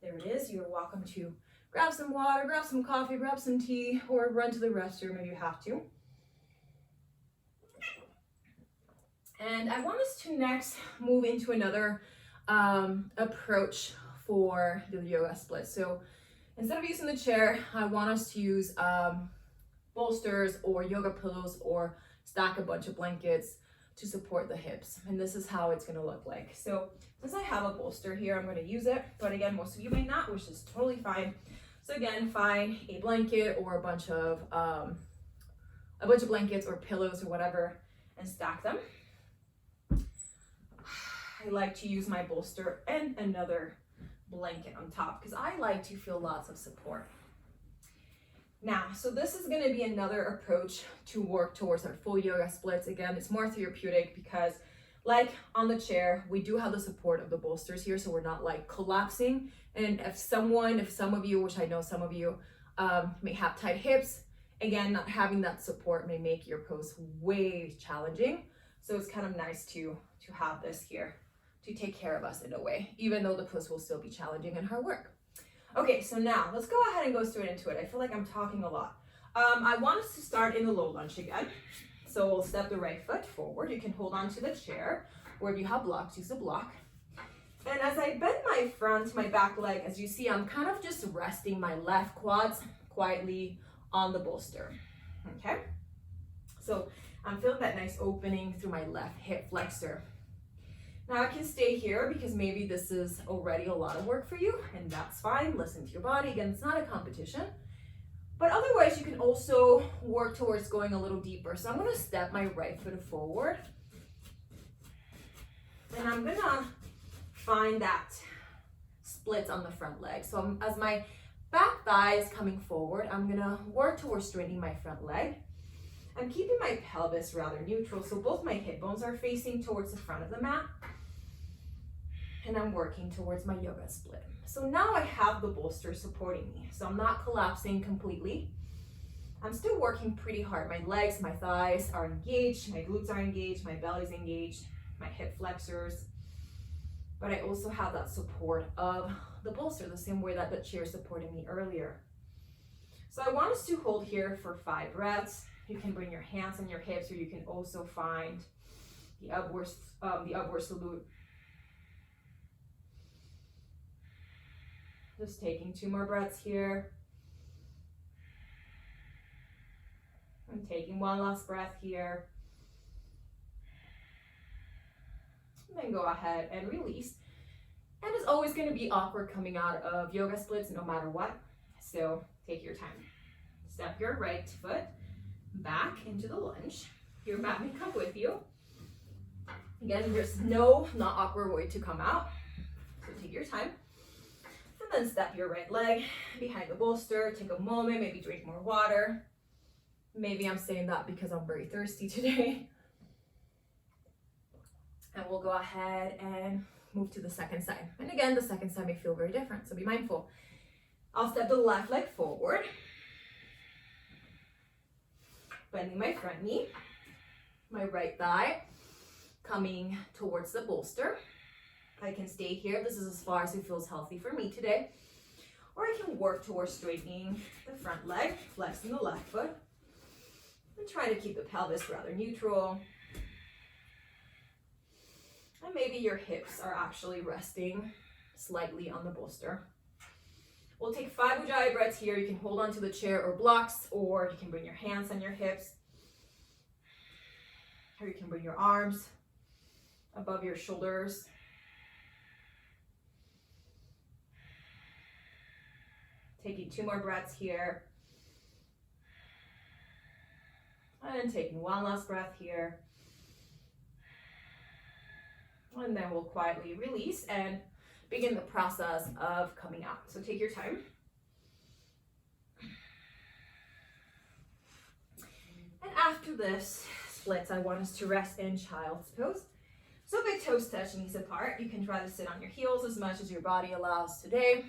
S2: There it is. You're welcome to grab some water, grab some coffee, grab some tea, or run to the restroom if you have to. And I want us to next move into another approach for the yoga split. So instead of using the chair, I want us to use bolsters or yoga pillows or stack a bunch of blankets to support the hips. And this is how it's going to look like. So since I have a bolster here, I'm going to use it. But again, most of you may not, which is totally fine. So again, find a blanket or a bunch of blankets or pillows or whatever and stack them. I like to use my bolster and another blanket on top because I like to feel lots of support. Now, so this is going to be another approach to work towards our full yoga splits. Again, it's more therapeutic because like on the chair, we do have the support of the bolsters here, so we're not like collapsing. And if some of you, which I know some of you may have tight hips, again, not having that support may make your pose way challenging. So it's kind of nice to have this here to take care of us in a way, even though the pose will still be challenging and hard work. Okay, so now let's go ahead and go straight into it. I feel like I'm talking a lot. I want us to start in the low lunge again. So we'll step the right foot forward. You can hold on to the chair, or if you have blocks, use a block. And as I bend my back leg, as you see, I'm kind of just resting my left quads quietly on the bolster, okay? So I'm feeling that nice opening through my left hip flexor. Now I can stay here because maybe this is already a lot of work for you, and that's fine. Listen to your body. Again, it's not a competition. But otherwise, you can also work towards going a little deeper. So I'm going to step my right foot forward. And I'm going to find that split on the front leg. So as my back thigh is coming forward, I'm going to work towards straightening my front leg. I'm keeping my pelvis rather neutral, so both my hip bones are facing towards the front of the mat. And I'm working towards my yoga split. So now I have the bolster supporting me. So I'm not collapsing completely. I'm still working pretty hard. My legs, my thighs are engaged, my glutes are engaged, my belly's engaged, my hip flexors. But I also have that support of the bolster, the same way that the chair supported me earlier. So I want us to hold here for 5 breaths. You can bring your hands on your hips, or you can also find the upward salute. Just taking 2 more breaths here. And taking 1 last breath here. And then go ahead and release. And it's always going to be awkward coming out of yoga splits no matter what. So take your time. Step your right foot back into the lunge. Your mat may come with you. Again, there's no not awkward way to come out. take your time. And then step your right leg behind the bolster. Take a moment, maybe drink more water. Maybe I'm saying that because I'm very thirsty today. And we'll go ahead and move to the second side. And again, the second side may feel very different, so be mindful. I'll step the left leg forward, bending my front knee, my right thigh coming towards the bolster. I can stay here. This is as far as it feels healthy for me today. Or I can work towards straightening the front leg, flexing the left foot, and try to keep the pelvis rather neutral. And maybe your hips are actually resting slightly on the bolster. We'll take 5 Ujjayi breaths here. You can hold on to the chair or blocks, or you can bring your hands on your hips, or you can bring your arms above your shoulders. Taking 2 more breaths here. And taking 1 last breath here. And then we'll quietly release and begin the process of coming out. So take your time. And after this splits, I want us to rest in child's pose. So big toes touch, knees apart. You can try to sit on your heels as much as your body allows today.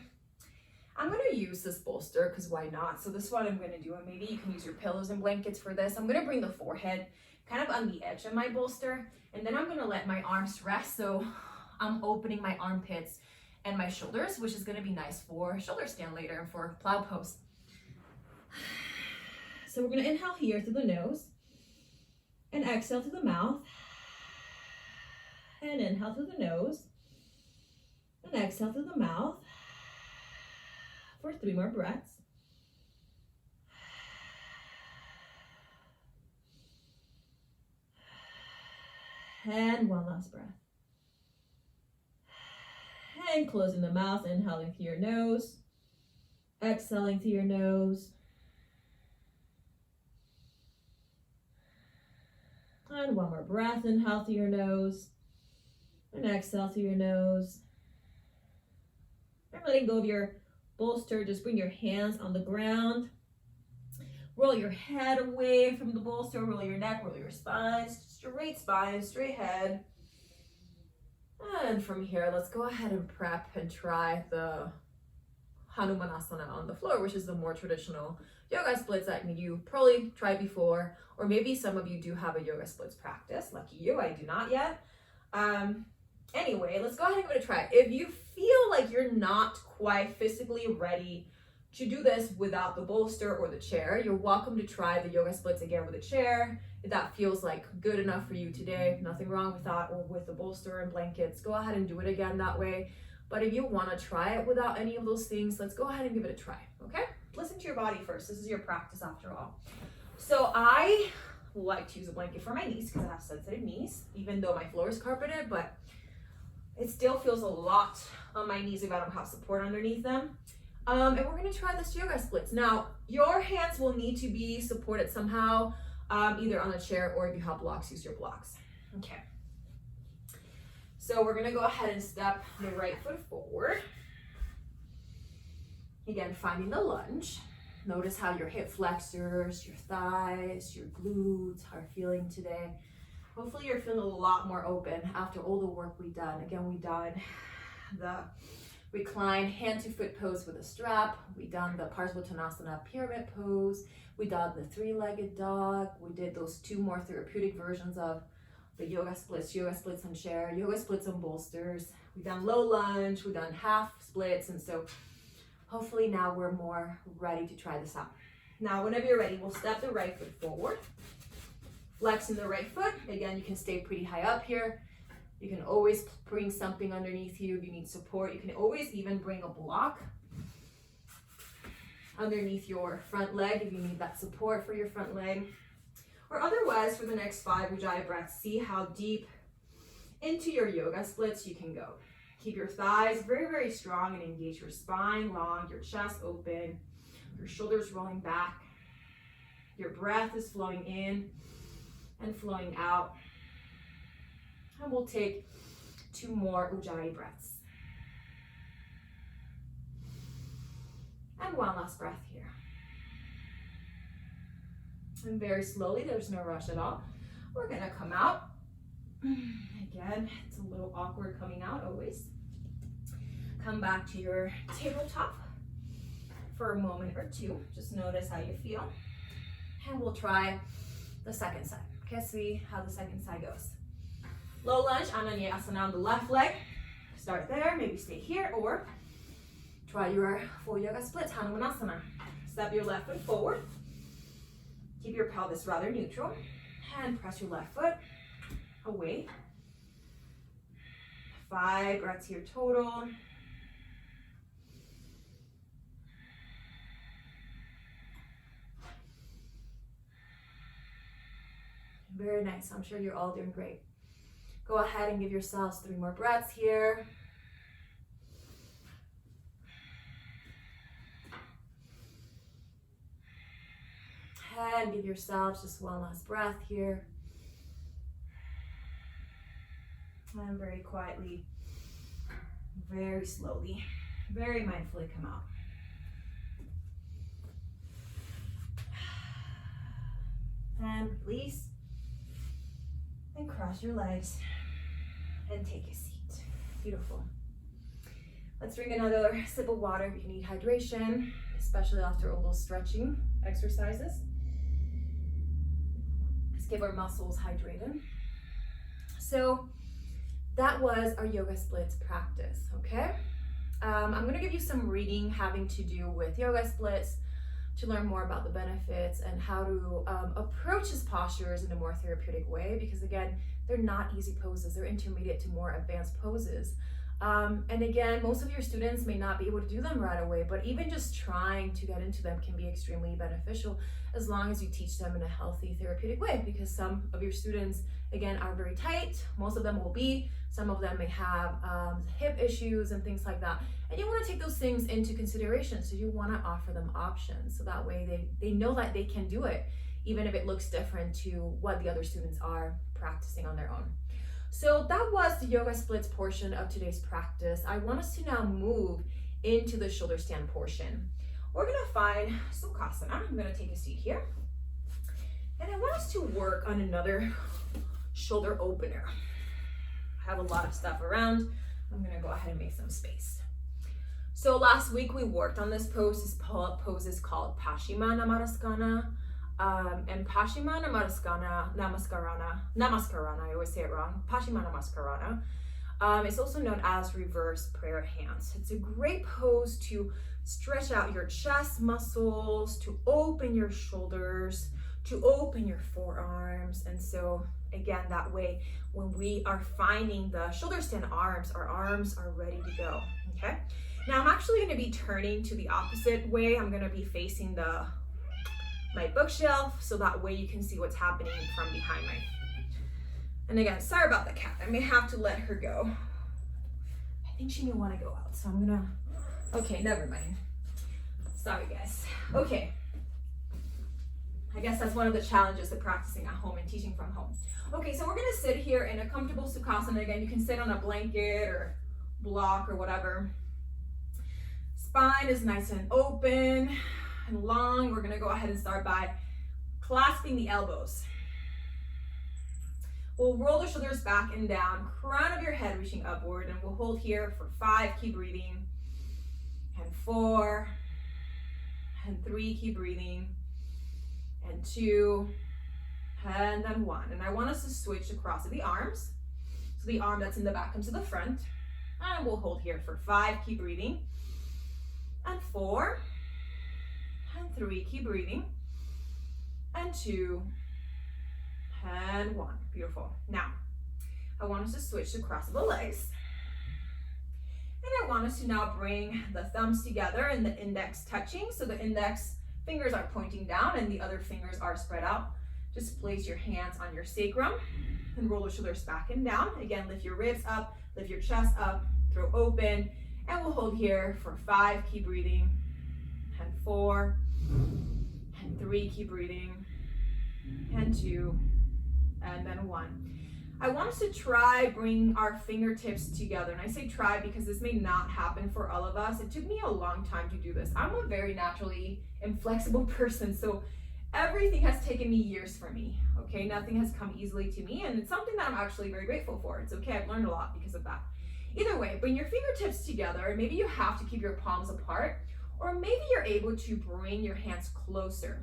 S2: I'm going to use this bolster because why not? So this is what I'm going to do, and maybe you can use your pillows and blankets for this. I'm going to bring the forehead kind of on the edge of my bolster, and then I'm going to let my arms rest. So I'm opening my armpits and my shoulders, which is going to be nice for shoulder stand later and for plow pose. So we're going to inhale here through the nose and exhale through the mouth, and inhale through the nose and exhale through the mouth for 3 more breaths. And 1 last breath. And closing the mouth, inhaling through your nose, exhaling through your nose. And 1 more breath, inhale through your nose, and exhale through your nose. And letting go of your bolster, just bring your hands on the ground. Roll your head away from the bolster, roll your neck, roll your spine, straight spine, straight head. And from here, let's go ahead and prep and try the Hanumanasana on the floor, which is the more traditional yoga splits that you probably tried before, or maybe some of you do have a yoga splits practice. Lucky you, I do not yet. Anyway, let's go ahead and give it a try. If you feel like you're not quite physically ready to do this without the bolster or the chair, you're welcome to try the yoga splits again with a chair. If that feels like good enough for you today, nothing wrong with that, or with the bolster and blankets, go ahead and do it again that way. But if you want to try it without any of those things, let's go ahead and give it a try, okay? Listen to your body first. This is your practice after all. So I like to use a blanket for my knees because I have sensitive knees, even though my floor is carpeted, but it still feels a lot on my knees if I don't have support underneath them. And we're gonna try this yoga splits. Now, your hands will need to be supported somehow, either on a chair or if you have blocks, use your blocks. Okay. So we're gonna go ahead and step the right foot forward. Again, finding the lunge. Notice how your hip flexors, your thighs, your glutes are feeling today. Hopefully you're feeling a lot more open after all the work we've done. Again, we done the reclined hand to foot pose with a strap. We done the Parsvottanasana pyramid pose. We done the 3-legged dog. We did those 2 more therapeutic versions of the yoga splits on chair, yoga splits on bolsters. We done low lunge, we done half splits, and so hopefully now we're more ready to try this out. Now, whenever you're ready, we'll step the right foot forward. Flexing the right foot. Again, you can stay pretty high up here. You can always bring something underneath you if you need support. You can always even bring a block underneath your front leg if you need that support for your front leg. Or otherwise, for the next 5 Ujjayi breaths, see how deep into your yoga splits you can go. Keep your thighs very, very strong and engage your spine long, your chest open, your shoulders rolling back. Your breath is flowing in and flowing out. And we'll take 2 more Ujjayi breaths.
S1: And one last breath here. And very slowly, there's no rush at all. We're gonna come out. Again, it's a little awkward coming out always. Come back to your tabletop for a moment or two. Just notice how you feel. And we'll try the second side. Okay, see how the second side goes. Low lunge, Ananyasana on the left leg. Start there, maybe stay here, or try your full yoga split, Hanumanasana. Step your left foot forward. Keep your pelvis rather neutral. And press your left foot away. 5 breaths here total. Very nice. I'm sure you're all doing great. Go ahead and give yourselves 3 more breaths here. And give yourselves just one last breath here. And very quietly, very slowly, very mindfully come out. And release. And cross your legs. And take a seat. Beautiful. Let's drink another sip of water if you need hydration, especially after all those stretching exercises. Let's keep our muscles hydrated. So that was our yoga splits practice, okay? I'm gonna give you some reading having to do with yoga splits to learn more about the benefits and how to approach his postures in a more therapeutic way, because again, they're not easy poses, they're intermediate to more advanced poses. And again, most of your students may not be able to do them right away, but even just trying to get into them can be extremely beneficial as long as you teach them in a healthy therapeutic way, because some of your students, again, are very tight, most of them will be, some of them may have hip issues and things like that. And you want to take those things into consideration. So you want to offer them options. So that way they know that they can do it, even if it looks different to what the other students are practicing on their own. So that was the yoga splits portion of today's practice. I want us to now move into the shoulder stand portion. We're going to find Sukhasana. I'm going to take a seat here. And I want us to work on another shoulder opener. I have a lot of stuff around. I'm going to go ahead and make some space. So last week we worked on this pose. This pose is called Paschimma Namaskarana. And Paschimma Namaskarana, I always say it wrong. Paschimma Namaskarana. It's also known as reverse prayer hands. It's a great pose to stretch out your chest muscles, to open your shoulders, to open your forearms. And so again, that way, when we are finding the shoulder stand arms, our arms are ready to go, okay? Now I'm actually gonna be turning to the opposite way. I'm gonna be facing my bookshelf, so that way you can see what's happening from behind me. And again, sorry about the cat. I may have to let her go. I think she may wanna go out, so I'm gonna, okay, never mind. Sorry guys. Okay. I guess that's one of the challenges of practicing at home and teaching from home. Okay, so we're gonna sit here in a comfortable Sukhasana. Again, you can sit on a blanket or block or whatever. Spine is nice and open and long. We're gonna go ahead and start by clasping the elbows. We'll roll the shoulders back and down, crown of your head reaching upward, and we'll hold here for 5, keep breathing, and 4, and 3, keep breathing, and 2, and then 1. And I want us to switch across to the arms. So the arm that's in the back comes to the front, and we'll hold here for 5, keep breathing, and 4, and 3, keep breathing, and 2, and 1. Beautiful. Now, I want us to switch to cross the legs. And I want us to now bring the thumbs together and the index touching. So the index fingers are pointing down and the other fingers are spread out. Just place your hands on your sacrum and roll the shoulders back and down. Again, lift your ribs up, lift your chest up, throat open, and we'll hold here for 5, keep breathing, and 4, and 3, keep breathing, and 2, and then 1. I want us to try bring our fingertips together. And I say try because this may not happen for all of us. It took me a long time to do this. I'm a very naturally inflexible person, so everything has taken me years for me, okay? Nothing has come easily to me, and it's something that I'm actually very grateful for. It's okay, I've learned a lot because of that. Either way, bring your fingertips together. Maybe you have to keep your palms apart, or maybe you're able to bring your hands closer,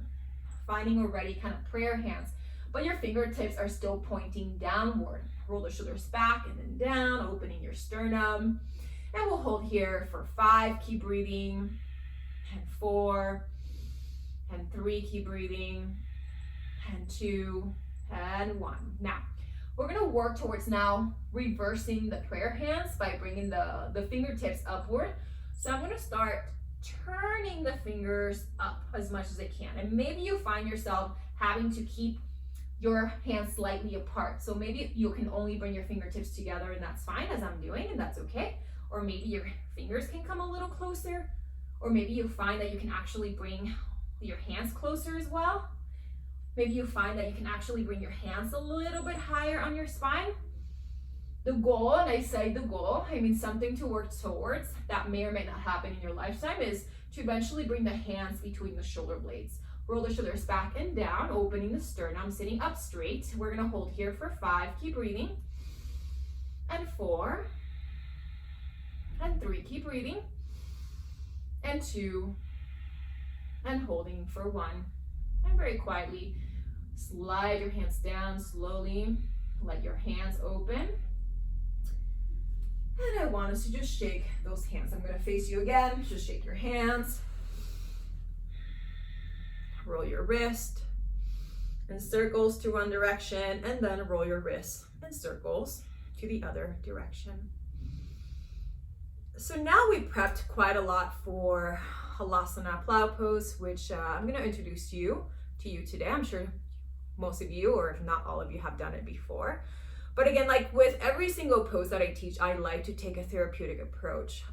S1: finding already kind of prayer hands, but your fingertips are still pointing downward. Roll the shoulders back and then down, opening your sternum. And we'll hold here for 5, keep breathing, and 4, and 3, keep breathing, and 2, and 1. Now, we're gonna work towards now reversing the prayer hands by bringing the fingertips upward. So I'm gonna start turning the fingers up as much as I can. And maybe you find yourself having to keep your hands slightly apart. So maybe you can only bring your fingertips together, and that's fine, as I'm doing, and that's okay. Or maybe your fingers can come a little closer. Or maybe you find that you can actually bring your hands closer as well. Maybe you find that you can actually bring your hands a little bit higher on your spine. The goal, and I say the goal, I mean something to work towards, that may or may not happen in your lifetime, is to eventually bring the hands between the shoulder blades. Roll the shoulders back and down, opening the sternum, sitting up straight. We're gonna hold here for 5, keep breathing, and 4, and 3, keep breathing, and 2, and holding for 1. And very quietly, slide your hands down slowly, let your hands open. And I want us to just shake those hands. I'm gonna face you again, just shake your hands. Roll your wrist in circles to one direction, and then roll your wrist in circles to the other direction. So now we prepped quite a lot for Halasana Plow pose, which I'm gonna introduce you to today. I'm sure most of you, or if not all of you, have done it before. But again, like with every single pose that I teach, I like to take a therapeutic approach.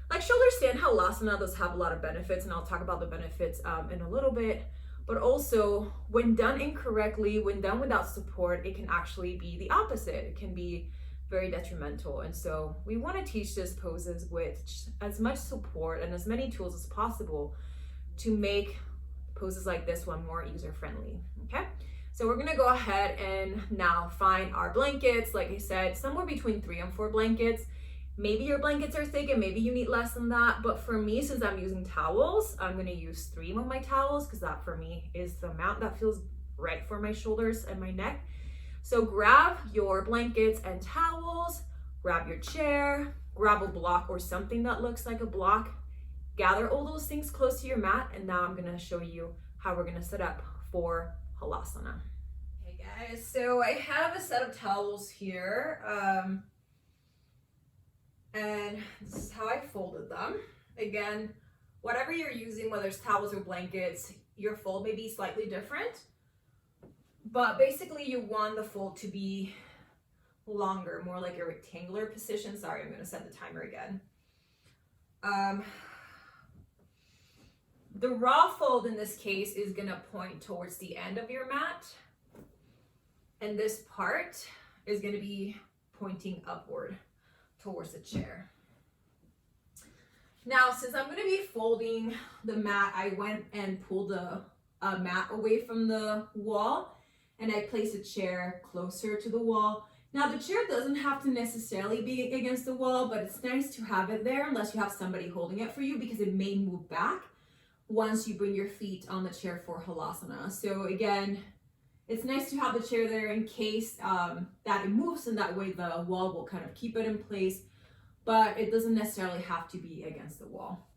S1: Like shoulder stand Halasana does have a lot of benefits, and I'll talk about the benefits in a little bit. But also, when done incorrectly, when done without support, it can actually be the opposite. It can be very detrimental. And so we want to teach these poses with as much support and as many tools as possible to make poses like this one more user-friendly, okay? So we're gonna go ahead and now find our blankets. Like I said, somewhere between 3 and 4 blankets. Maybe your blankets are thick and maybe you need less than that. But for me, since I'm using towels, I'm gonna use 3 of my towels because that for me is the amount that feels right for my shoulders and my neck. So grab your blankets and towels, grab your chair, grab a block or something that looks like a block. Gather all those things close to your mat, and now I'm gonna show you how we're gonna set up for Halasana. Hey guys, so I have a set of towels here, and this is how I folded them. Again, whatever you're using, whether it's towels or blankets, your fold may be slightly different, but basically you want the fold to be longer, more like a rectangular position. Sorry, I'm gonna set the timer again. The raw fold in this case is gonna point towards the end of your mat, and this part is gonna be pointing upward towards the chair. Now, since I'm gonna be folding the mat, I went and pulled the mat away from the wall, and I placed a chair closer to the wall. Now, the chair doesn't have to necessarily be against the wall, but it's nice to have it there unless you have somebody holding it for you, because it may move back once you bring your feet on the chair for Halasana. So again, it's nice to have the chair there in case that it moves, and that way the wall will kind of keep it in place, but it doesn't necessarily have to be against the wall.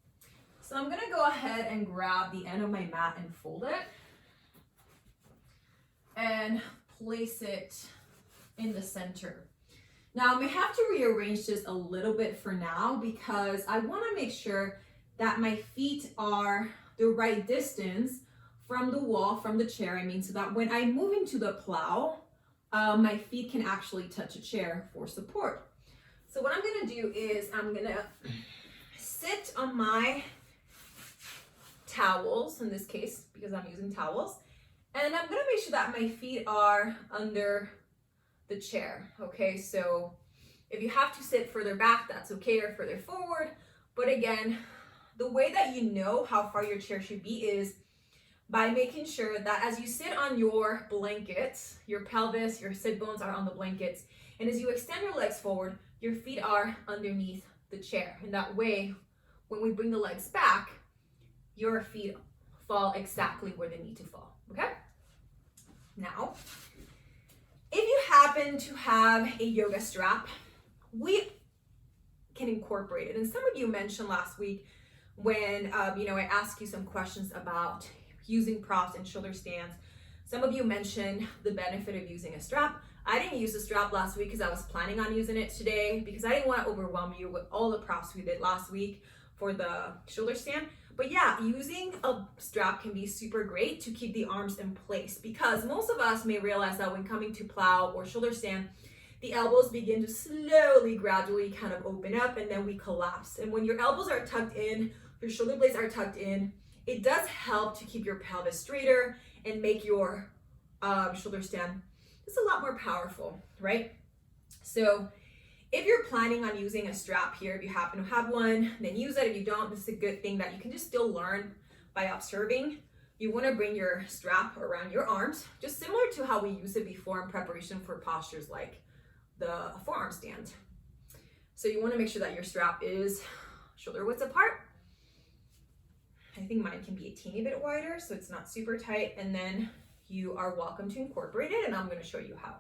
S1: So I'm gonna go ahead and grab the end of my mat and fold it and place it in the center. Now I may have to rearrange this a little bit for now because I wanna make sure that my feet are the right distance from the wall, from the chair, so that when I'm moving to the plow, my feet can actually touch a chair for support. So what I'm gonna do is I'm gonna sit on my towels, in this case, because I'm using towels, and I'm gonna make sure that my feet are under the the chair. Okay, so if you have to sit further back, that's okay, or further forward. But again, the way that you know how far your chair should be is by making sure that as you sit on your blankets, your pelvis, your sit bones are on the blankets, and as you extend your legs forward, your feet are underneath the chair. And that way, when we bring the legs back, your feet fall exactly where they need to fall, okay? Now, if you happen to have a yoga strap, we can incorporate it. And some of you mentioned last week when I asked you some questions about using props and shoulder stands. Some of you mentioned the benefit of using a strap. I didn't use a strap last week because I was planning on using it today because I didn't want to overwhelm you with all the props we did last week for the shoulder stand. But yeah, using a strap can be super great to keep the arms in place, because most of us may realize that when coming to plow or shoulder stand, the elbows begin to slowly, gradually kind of open up, and then we collapse. And when your elbows are tucked in, your shoulder blades are tucked in, it does help to keep your pelvis straighter and make your shoulder stand just a lot more powerful, right? So if you're planning on using a strap here, if you happen to have one, then use it. If you don't, this is a good thing that you can just still learn by observing. You want to bring your strap around your arms, just similar to how we used it before in preparation for postures like the forearm stand. So you want to make sure that your strap is shoulder widths apart. I think mine can be a teeny bit wider, so it's not super tight, and then you are welcome to incorporate it, and I'm going to show you how.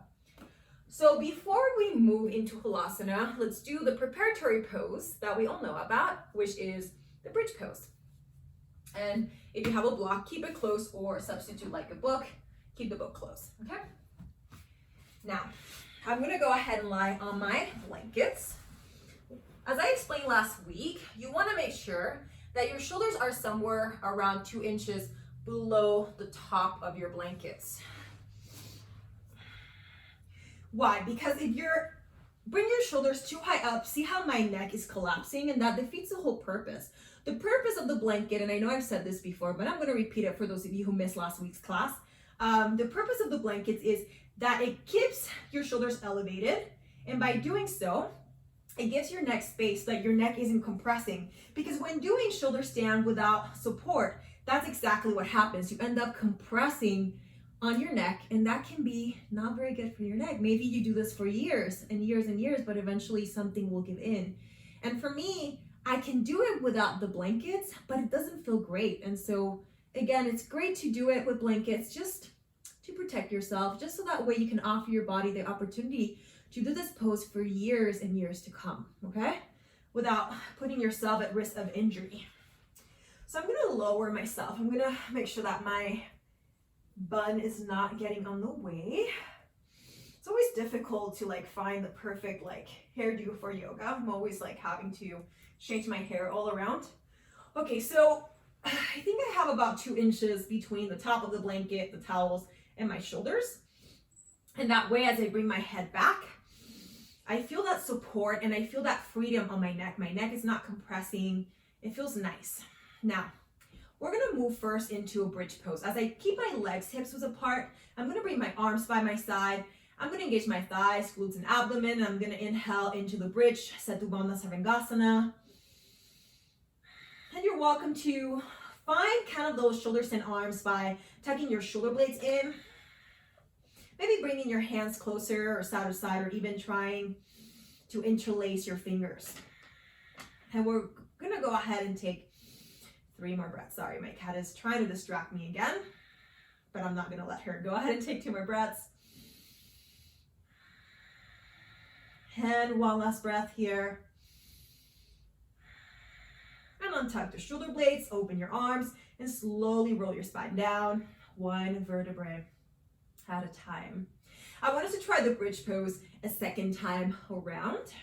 S1: So before we move into Halasana, let's do the preparatory pose that we all know about, which is the bridge pose. And if you have a block, keep it close, or substitute like a book, keep the book close, okay? Now, I'm gonna go ahead and lie on my blankets. As I explained last week, you wanna make sure that your shoulders are somewhere around 2 inches below the top of your blankets. Why? Because if you're bring your shoulders too high up, see how my neck is collapsing, and that defeats the whole purpose. The purpose of the blanket, and I know I've said this before, but I'm going to repeat it for those of you who missed last week's class. The purpose of the blankets is that it keeps your shoulders elevated, and by doing so, it gives your neck space so that your neck isn't compressing. Because when doing shoulder stand without support, that's exactly what happens. You end up compressing on your neck, and that can be not very good for your neck. Maybe you do this for years and years and years, but eventually something will give in. And for me, I can do it without the blankets, but it doesn't feel great. And so again, it's great to do it with blankets just to protect yourself, just so that way you can offer your body the opportunity to do this pose for years and years to come, okay? Without putting yourself at risk of injury. So I'm gonna lower myself. I'm gonna make sure that my bun is not getting on the way. It's always difficult to find the perfect hairdo for yoga. I'm always having to change my hair all around. Okay, so I think I have about 2 inches between the top of the blanket, the towels, and my shoulders. And that way, as I bring my head back, I feel that support and I feel that freedom on my neck. My neck is not compressing. It feels nice. Now, we're gonna move first into a bridge pose. As I keep my legs, hips width apart, I'm gonna bring my arms by my side. I'm gonna engage my thighs, glutes, and abdomen. And I'm gonna inhale into the bridge, Setu Bandha Sarvangasana. And you're welcome to find kind of those shoulder stand arms by tucking your shoulder blades in. Maybe bringing your hands closer or side to side, or even trying to interlace your fingers. And we're gonna go ahead and take 3 more breaths. Sorry, my cat is trying to distract me again, but I'm not gonna let her. Go ahead and take 2 more breaths. And 1 last breath here. And untuck the shoulder blades, open your arms, and slowly roll your spine down, 1 vertebrae at a time. I want us to try the bridge pose a second time around.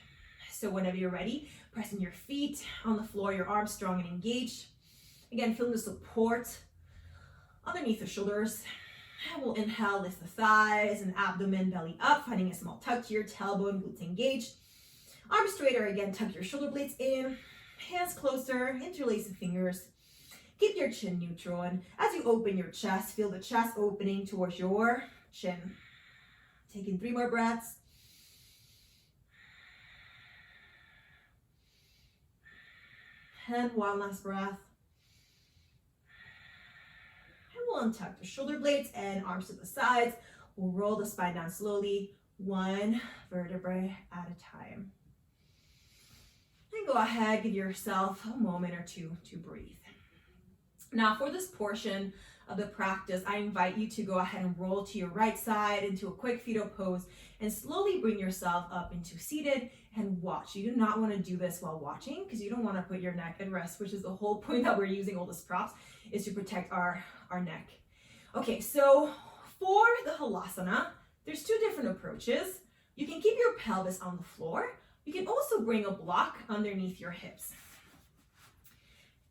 S1: So whenever you're ready, pressing your feet on the floor, your arms strong and engaged. Again, feeling the support underneath the shoulders. And we'll inhale, lift the thighs and abdomen, belly up, finding a small tuck here, tailbone, glutes engaged. Arms straighter, again, tuck your shoulder blades in, hands closer, interlace the fingers. Keep your chin neutral, and as you open your chest, feel the chest opening towards your chin. Taking 3 more breaths.
S2: And one last breath. And we'll untuck the shoulder blades and arms to the sides. We'll roll the spine down slowly, one vertebrae at a time. And go ahead, give yourself a moment or two to breathe. Now for this portion of the practice, I invite you to go ahead and roll to your right side into a quick fetal pose and slowly bring yourself up into seated and watch. You do not want to do this while watching because you don't want to put your neck at rest, which is the whole point that we're using all these props, is to protect our neck. Okay, so for the halasana, there's two different approaches. You can keep your pelvis on the floor. You can also bring a block underneath your hips.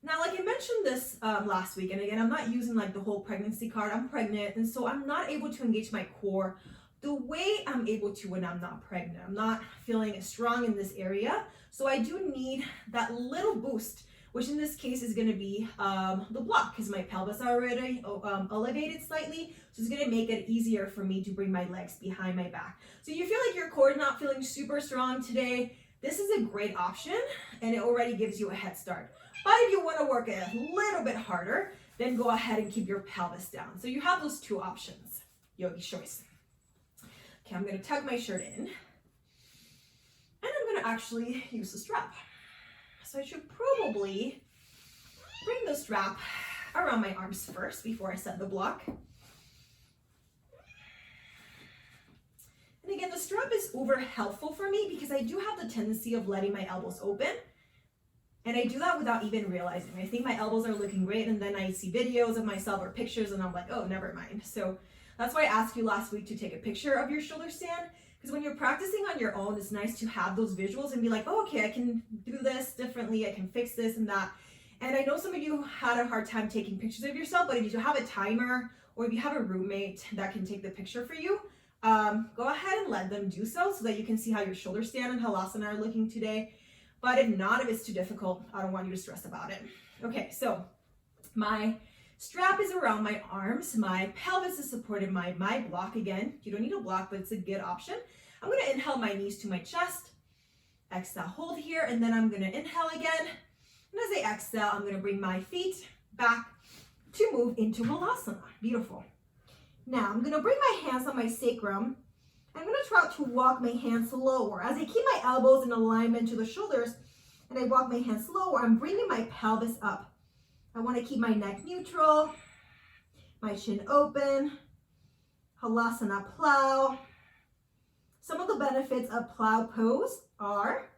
S2: Now, like I mentioned this last week, and again, I'm not using like the whole pregnancy card. I'm pregnant, and so I'm not able to engage my core the way I'm able to when I'm not pregnant. I'm not feeling as strong in this area, so I do need that little boost, which in this case is gonna be the block, because my pelvis are already elevated slightly, so it's gonna make it easier for me to bring my legs behind my back. So you feel like your core is not feeling super strong today, this is a great option, and it already gives you a head start. But if you want to work a little bit harder, then go ahead and keep your pelvis down. So you have those two options, yogi choice. Okay, I'm going to tuck my shirt in, and I'm going to actually use the strap. So I should probably bring the strap around my arms first before I set the block. And again, the strap is uber helpful for me because I do have the tendency of letting my elbows open. And I do that without even realizing. I think my elbows are looking great, and then I see videos of myself or pictures, and I'm like, oh, never mind. So that's why I asked you last week to take a picture of your shoulder stand, because when you're practicing on your own, it's nice to have those visuals and be like, oh, okay, I can do this differently, I can fix this and that. And I know some of you had a hard time taking pictures of yourself, but if you have a timer or if you have a roommate that can take the picture for you, go ahead and let them do so that you can see how your shoulder stand and halasana are looking today. But if not, if it's too difficult, I don't want you to stress about it. Okay, so my strap is around my arms. My pelvis is supported by my block. Again, you don't need a block, but it's a good option. I'm gonna inhale my knees to my chest. Exhale, hold here, and then I'm gonna inhale again. And as I exhale, I'm gonna bring my feet back to move into halasana. Beautiful. Now, I'm gonna bring my hands on my sacrum. I'm going to try to walk my hands lower. As I keep my elbows in alignment to the shoulders and I walk my hands lower, I'm bringing my pelvis up. I want to keep my neck neutral, my chin open, halasana plow. Some of the benefits of plow pose are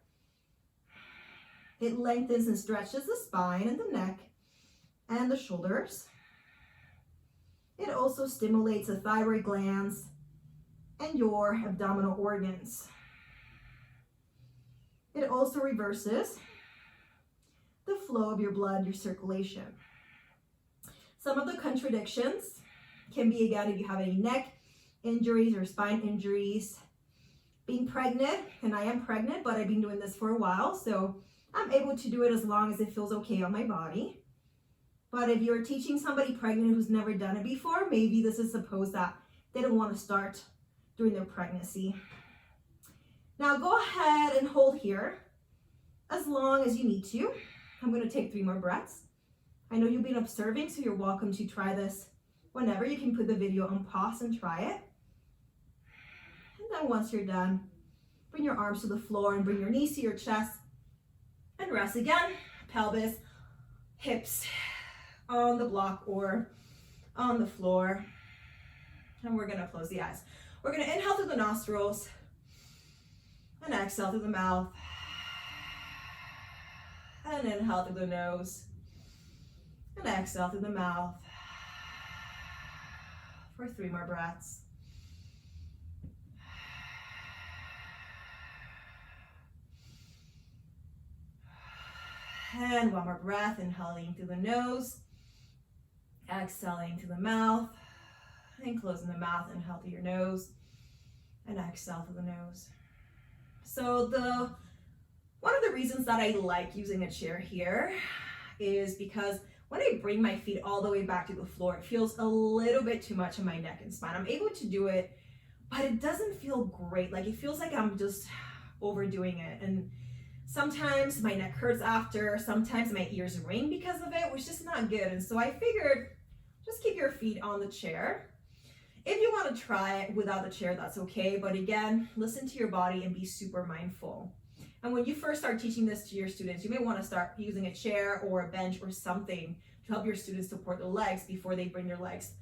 S2: it lengthens and stretches the spine and the neck and the shoulders. It also stimulates the thyroid glands and your abdominal organs. It also reverses the flow of your blood, your circulation. Some of the contradictions can be, again, if you have any neck injuries or spine injuries, being pregnant, and I am pregnant, but I've been doing this for a while, so I'm able to do it as long as it feels okay on my body. But if you're teaching somebody pregnant who's never done it before, maybe this is suppose that they don't want to start during their pregnancy. Now go ahead and hold here as long as you need to. I'm going to take 3 more breaths. I know you've been observing, so you're welcome to try this whenever. You can put the video on pause and try it. And then once you're done, bring your arms to the floor and bring your knees to your chest and rest again. Pelvis, hips on the block or on the floor. And we're going to close the eyes. We're going to inhale through the nostrils and exhale through the mouth. And inhale through the nose and exhale through the mouth for 3 more breaths. And 1 more breath, inhaling through the nose, exhaling through the mouth. And closing the mouth, inhale through your nose and exhale through the nose. So one of the reasons that I like using a chair here is because when I bring my feet all the way back to the floor, it feels a little bit too much on my neck and spine. I'm able to do it, but it doesn't feel great. Like it feels like I'm just overdoing it. And Sometimes my neck hurts after, sometimes my ears ring because of it, which is not good. And so I figured just keep your feet on the chair. If you want to try it without the chair, that's okay. But again, listen to your body and be super mindful. And when you first start teaching this to your students, you may want to start using a chair or a bench or something to help your students support their legs before they bring their legs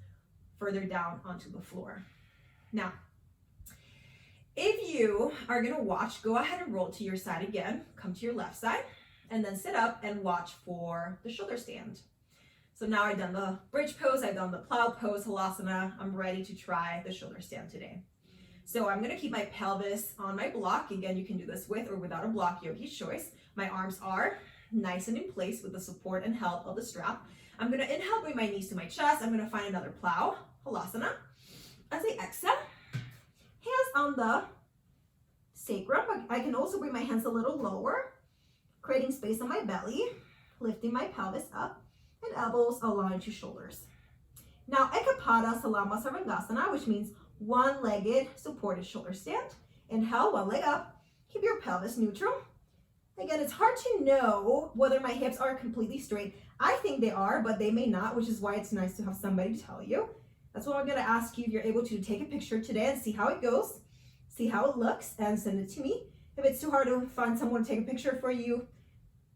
S2: further down onto the floor. Now, if you are going to watch, go ahead and roll to your side again, come to your left side, and then sit up and watch for the shoulder stand. So now I've done the bridge pose, I've done the plow pose, halasana. I'm ready to try the shoulder stand today. So I'm going to keep my pelvis on my block. Again, you can do this with or without a block, yogi's choice. My arms are nice and in place with the support and help of the strap. I'm going to inhale, bring my knees to my chest. I'm going to find another plow, halasana. As I exhale, hands on the sacrum. I can also bring my hands a little lower, creating space on my belly, lifting my pelvis up, and elbows aligned to shoulders. Now, Ekapada Salama Sarvangasana, which means one-legged supported shoulder stand. Inhale, one leg up. Keep your pelvis neutral. Again, it's hard to know whether my hips are completely straight. I think they are, but they may not, which is why it's nice to have somebody tell you. That's what I'm going to ask you if you're able to take a picture today and see how it goes, see how it looks, and send it to me. If it's too hard to find someone to take a picture for you,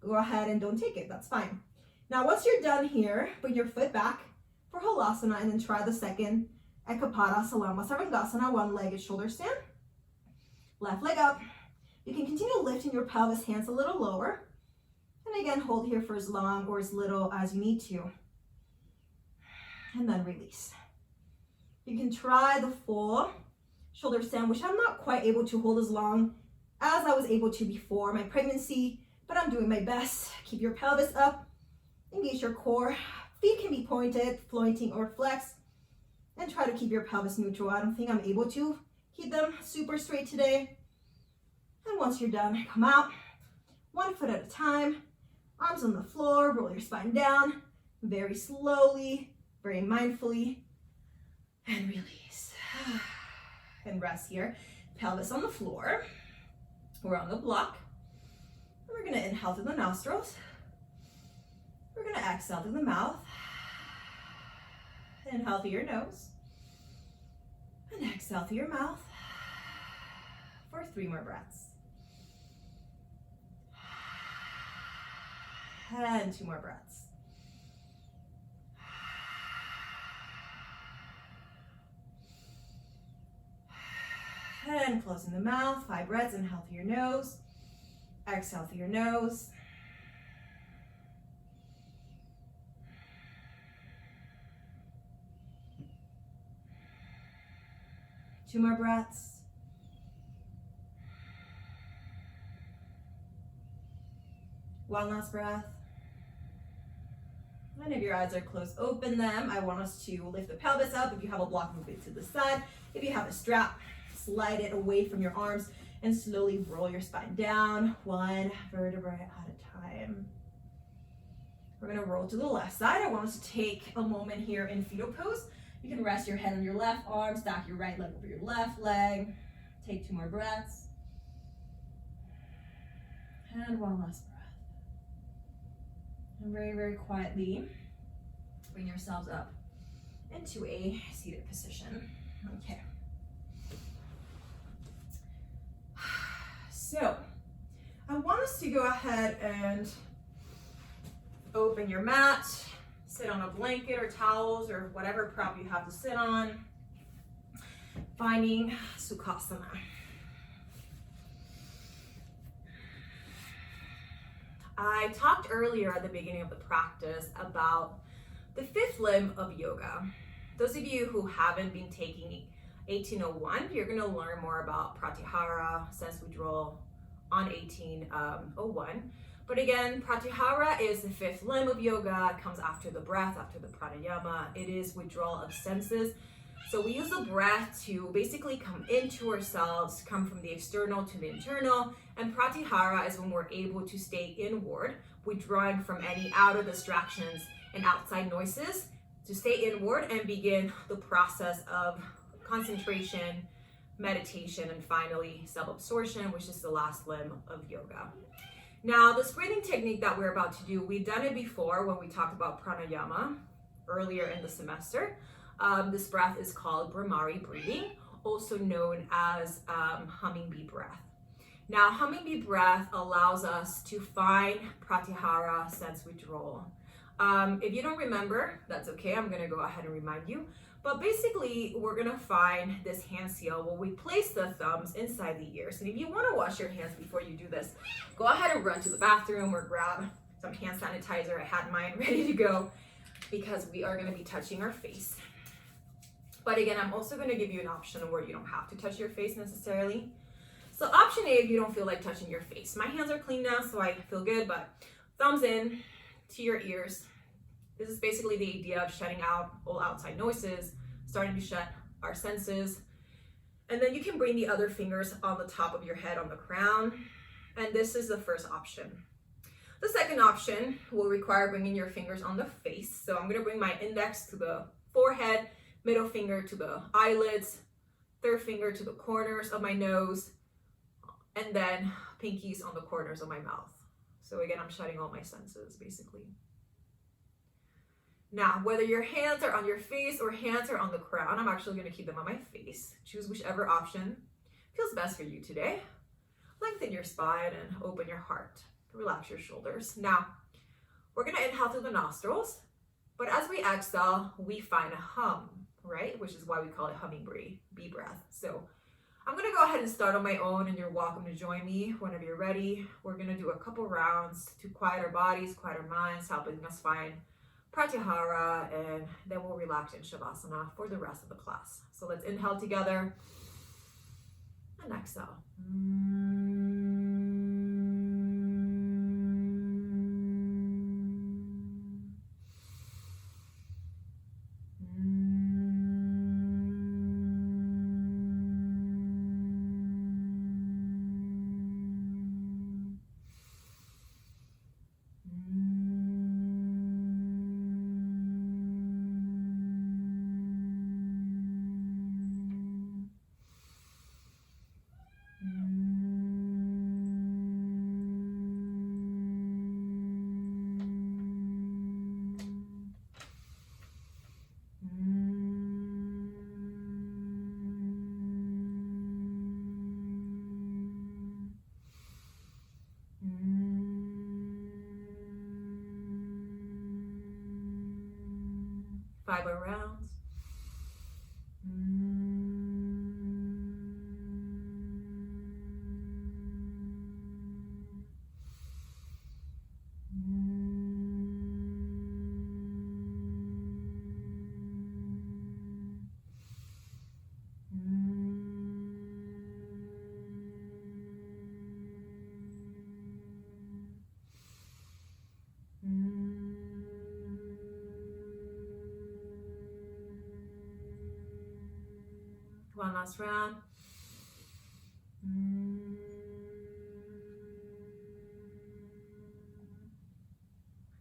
S2: go ahead and don't take it. That's fine. Now, once you're done here, bring your foot back for halasana and then try the second Ekapada Salama Sarvangasana, one-legged shoulder stand. Left leg up. You can continue lifting your pelvis, hands a little lower. And again, hold here for as long or as little as you need to. And then release. You can try the full shoulder stand, which I'm not quite able to hold as long as I was able to before my pregnancy, but I'm doing my best. Keep your pelvis up, engage your core. Feet can be pointed, floating or flexed, and try to keep your pelvis neutral. I don't think I'm able to keep them super straight today. And once you're done, come out, one foot at a time, arms on the floor, roll your spine down, very slowly, very mindfully, and release. And rest here, pelvis on the floor. We're on the block. And we're gonna inhale through the nostrils. We're gonna exhale through the mouth. Inhale through your nose. And exhale through your mouth for 3 more breaths. And 2 more breaths. And closing the mouth, 5 breaths. Inhale through your nose. Exhale through your nose. Two more breaths. One last breath. And if your eyes are closed, open them. I want us to lift the pelvis up. If you have a block, move it to the side. If you have a strap, slide it away from your arms and slowly roll your spine down, 1 vertebrae at a time. We're gonna roll to the left side. I want us to take a moment here in fetal pose. You can rest your head on your left arm, stack your right leg over your left leg. Take 2 more breaths. And 1 last breath. And very, very quietly, bring yourselves up into a seated position. Okay. So, I want us to go ahead and open your mat, sit on a blanket or towels or whatever prop you have to sit on, finding Sukhasana. I talked earlier at the beginning of the practice about the 5th limb of yoga. Those of you who haven't been taking 1801, you're going to learn more about Pratyahara, sense withdrawal on 1801. But again, Pratyahara is the 5th limb of yoga. It comes after the breath, after the pranayama. It is withdrawal of senses. So we use the breath to basically come into ourselves, come from the external to the internal. And Pratyahara is when we're able to stay inward, withdrawing from any outer distractions and outside noises, to stay inward and begin the process of concentration, meditation, and finally self-absorption, which is the last limb of yoga.
S1: Now, this breathing technique that we're about to do, we've done it before when we talked about pranayama earlier in the semester. This breath is called Brahmari breathing, also known as hummingbee breath. Now, hummingbee breath allows us to find pratyahara, sense withdrawal. If you don't remember, that's okay. I'm going to go ahead and remind you. But basically, we're going to find this hand seal where we place the thumbs inside the ears. And if you want to wash your hands before you do this, go ahead and run to the bathroom or grab some hand sanitizer. I had mine ready to go because we are going to be touching our face. But again, I'm also going to give you an option where you don't have to touch your face necessarily. So option A, if you don't feel like touching your face. My hands are clean now, so I feel good, but thumbs in to your ears. This is basically the idea of shutting out all outside noises, starting to shut our senses. And then you can bring the other fingers on the top of your head on the crown. And this is the first option. The second option will require bringing your fingers on the face. So I'm going to bring my index to the forehead, middle finger to the eyelids, third finger to the corners of my nose, and then pinkies on the corners of my mouth. So again, I'm shutting all my senses basically. Now, whether your hands are on your face or hands are on the crown, I'm actually going to keep them on my face. Choose whichever option feels best for you today. Lengthen your spine and open your heart. Relax your shoulders. Now, we're going to inhale through the nostrils, but as we exhale, we find a hum, right? Which is why we call it hummingbee breath. So I'm going to go ahead and start on my own, and you're welcome to join me whenever you're ready. We're going to do a couple rounds to quiet our bodies, quiet our minds, helping us find pratyahara, and then we'll relax in shavasana for the rest of the class. So let's inhale together and exhale. Five more rounds. One last round.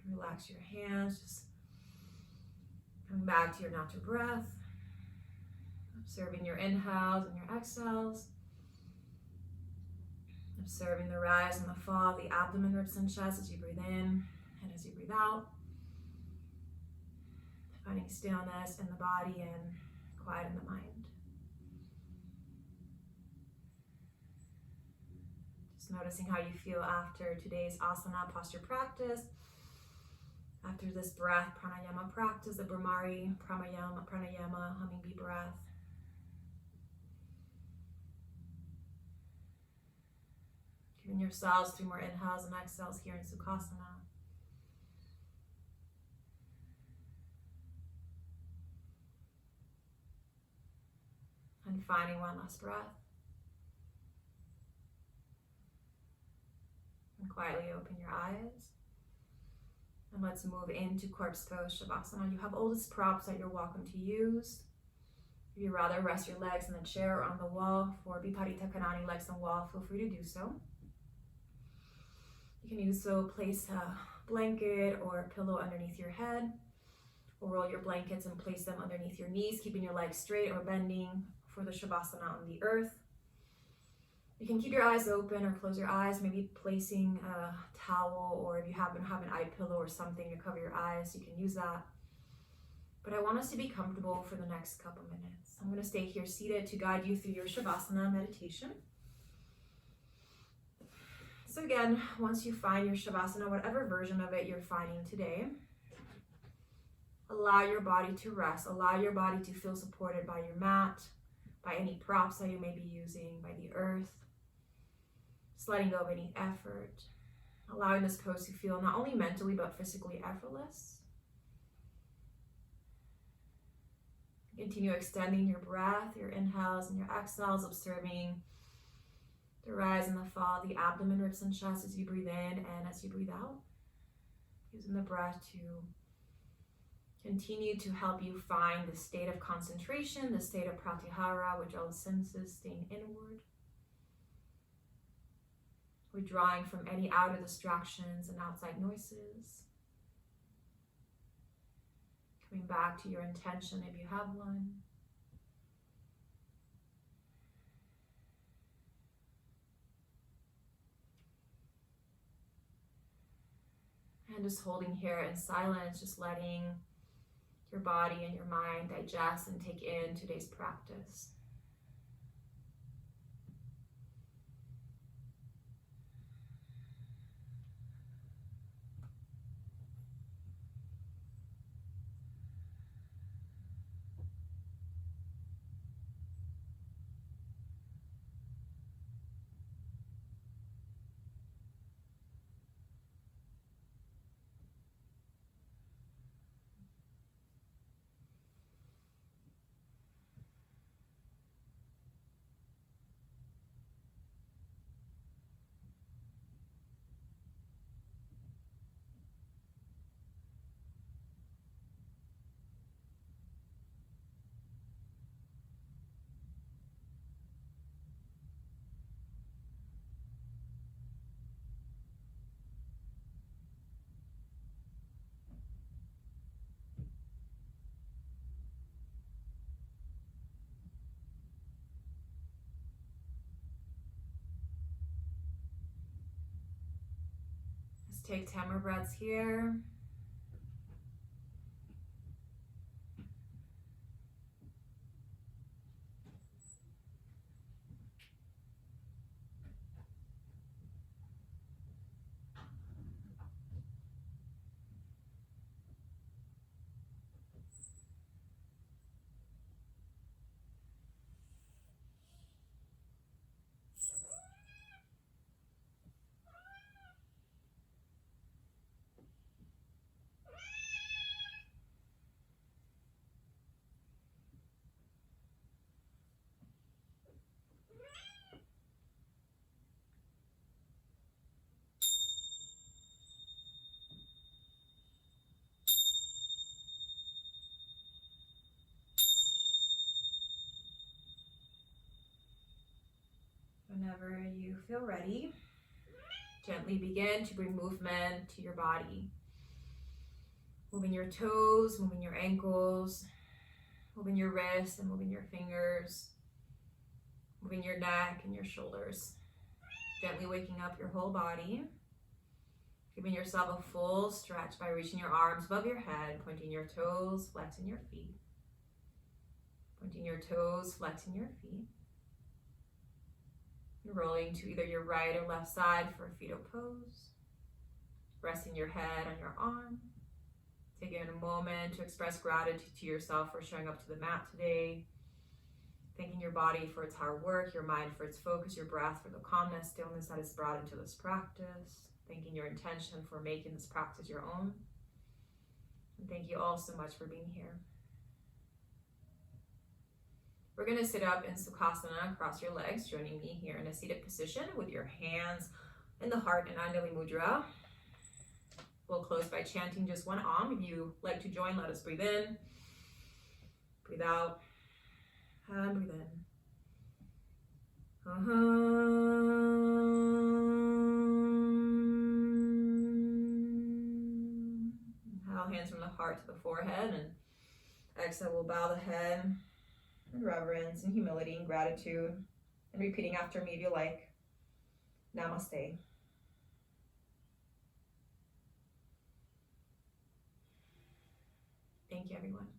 S1: Relax your hands, just coming back to your natural breath. Observing your inhales and your exhales. Observing the rise and the fall of the abdomen, ribs, and chest as you breathe in and as you breathe out. Finding stillness in the body and quiet in the mind. Just noticing how you feel after today's asana posture practice. After this breath, pranayama practice, the Brahmari, pranayama, hummingbee breath. Giving yourselves 3 more inhales and exhales here in Sukhasana. And finding one last breath. And quietly open your eyes. And let's move into corpse pose, Shavasana. You have all these props that you're welcome to use. If you'd rather rest your legs in the chair or on the wall for Viparita Kanani, legs on wall, feel free to do so. You can also place a blanket or a pillow underneath your head, or roll your blankets and place them underneath your knees, keeping your legs straight or bending for the Shavasana on the earth. You can keep your eyes open or close your eyes, maybe placing a towel, or if you happen to have an eye pillow or something to cover your eyes, you can use that. But I want us to be comfortable for the next couple minutes. I'm going to stay here seated to guide you through your Shavasana meditation. So again, once you find your Shavasana, whatever version of it you're finding today, allow your body to rest. Allow your body to feel supported by your mat, by any props that you may be using, by the earth. Just letting go of any effort. Allowing this pose to feel not only mentally but physically effortless. Continue extending your breath, your inhales and your exhales, observing the rise and the fall of the abdomen, ribs, and chest as you breathe in and as you breathe out. Using the breath to continue to help you find the state of concentration, the state of pratyahara, which all the senses staying inward. Withdrawing from any outer distractions and outside noises. Coming back to your intention if you have one. And just holding here in silence, just letting your body and your mind digest and take in today's practice. Just take 10 more breaths here. Whenever you feel ready, gently begin to bring movement to your body. Moving your toes, moving your ankles, moving your wrists and moving your fingers, moving your neck and your shoulders. Gently waking up your whole body. Giving yourself a full stretch by reaching your arms above your head, pointing your toes, flexing your feet. Pointing your toes, flexing your feet. Rolling to either your right or left side for a fetal pose. Resting your head on your arm. Taking a moment to express gratitude to yourself for showing up to the mat today. Thanking your body for its hard work, your mind for its focus, your breath for the calmness, stillness that is brought into this practice. Thanking your intention for making this practice your own. And thank you all so much for being here. We're going to sit up in Sukhasana, cross your legs, joining me here in a seated position with your hands in the heart in Anjali Mudra. We'll close by chanting just one Om. If you like to join, let us breathe in, breathe out, and breathe in. Inhale, hands from the heart to the forehead, and exhale, we'll bow the head in reverence and humility and gratitude, and repeating after me if you like.
S2: Namaste.
S1: Thank you, everyone.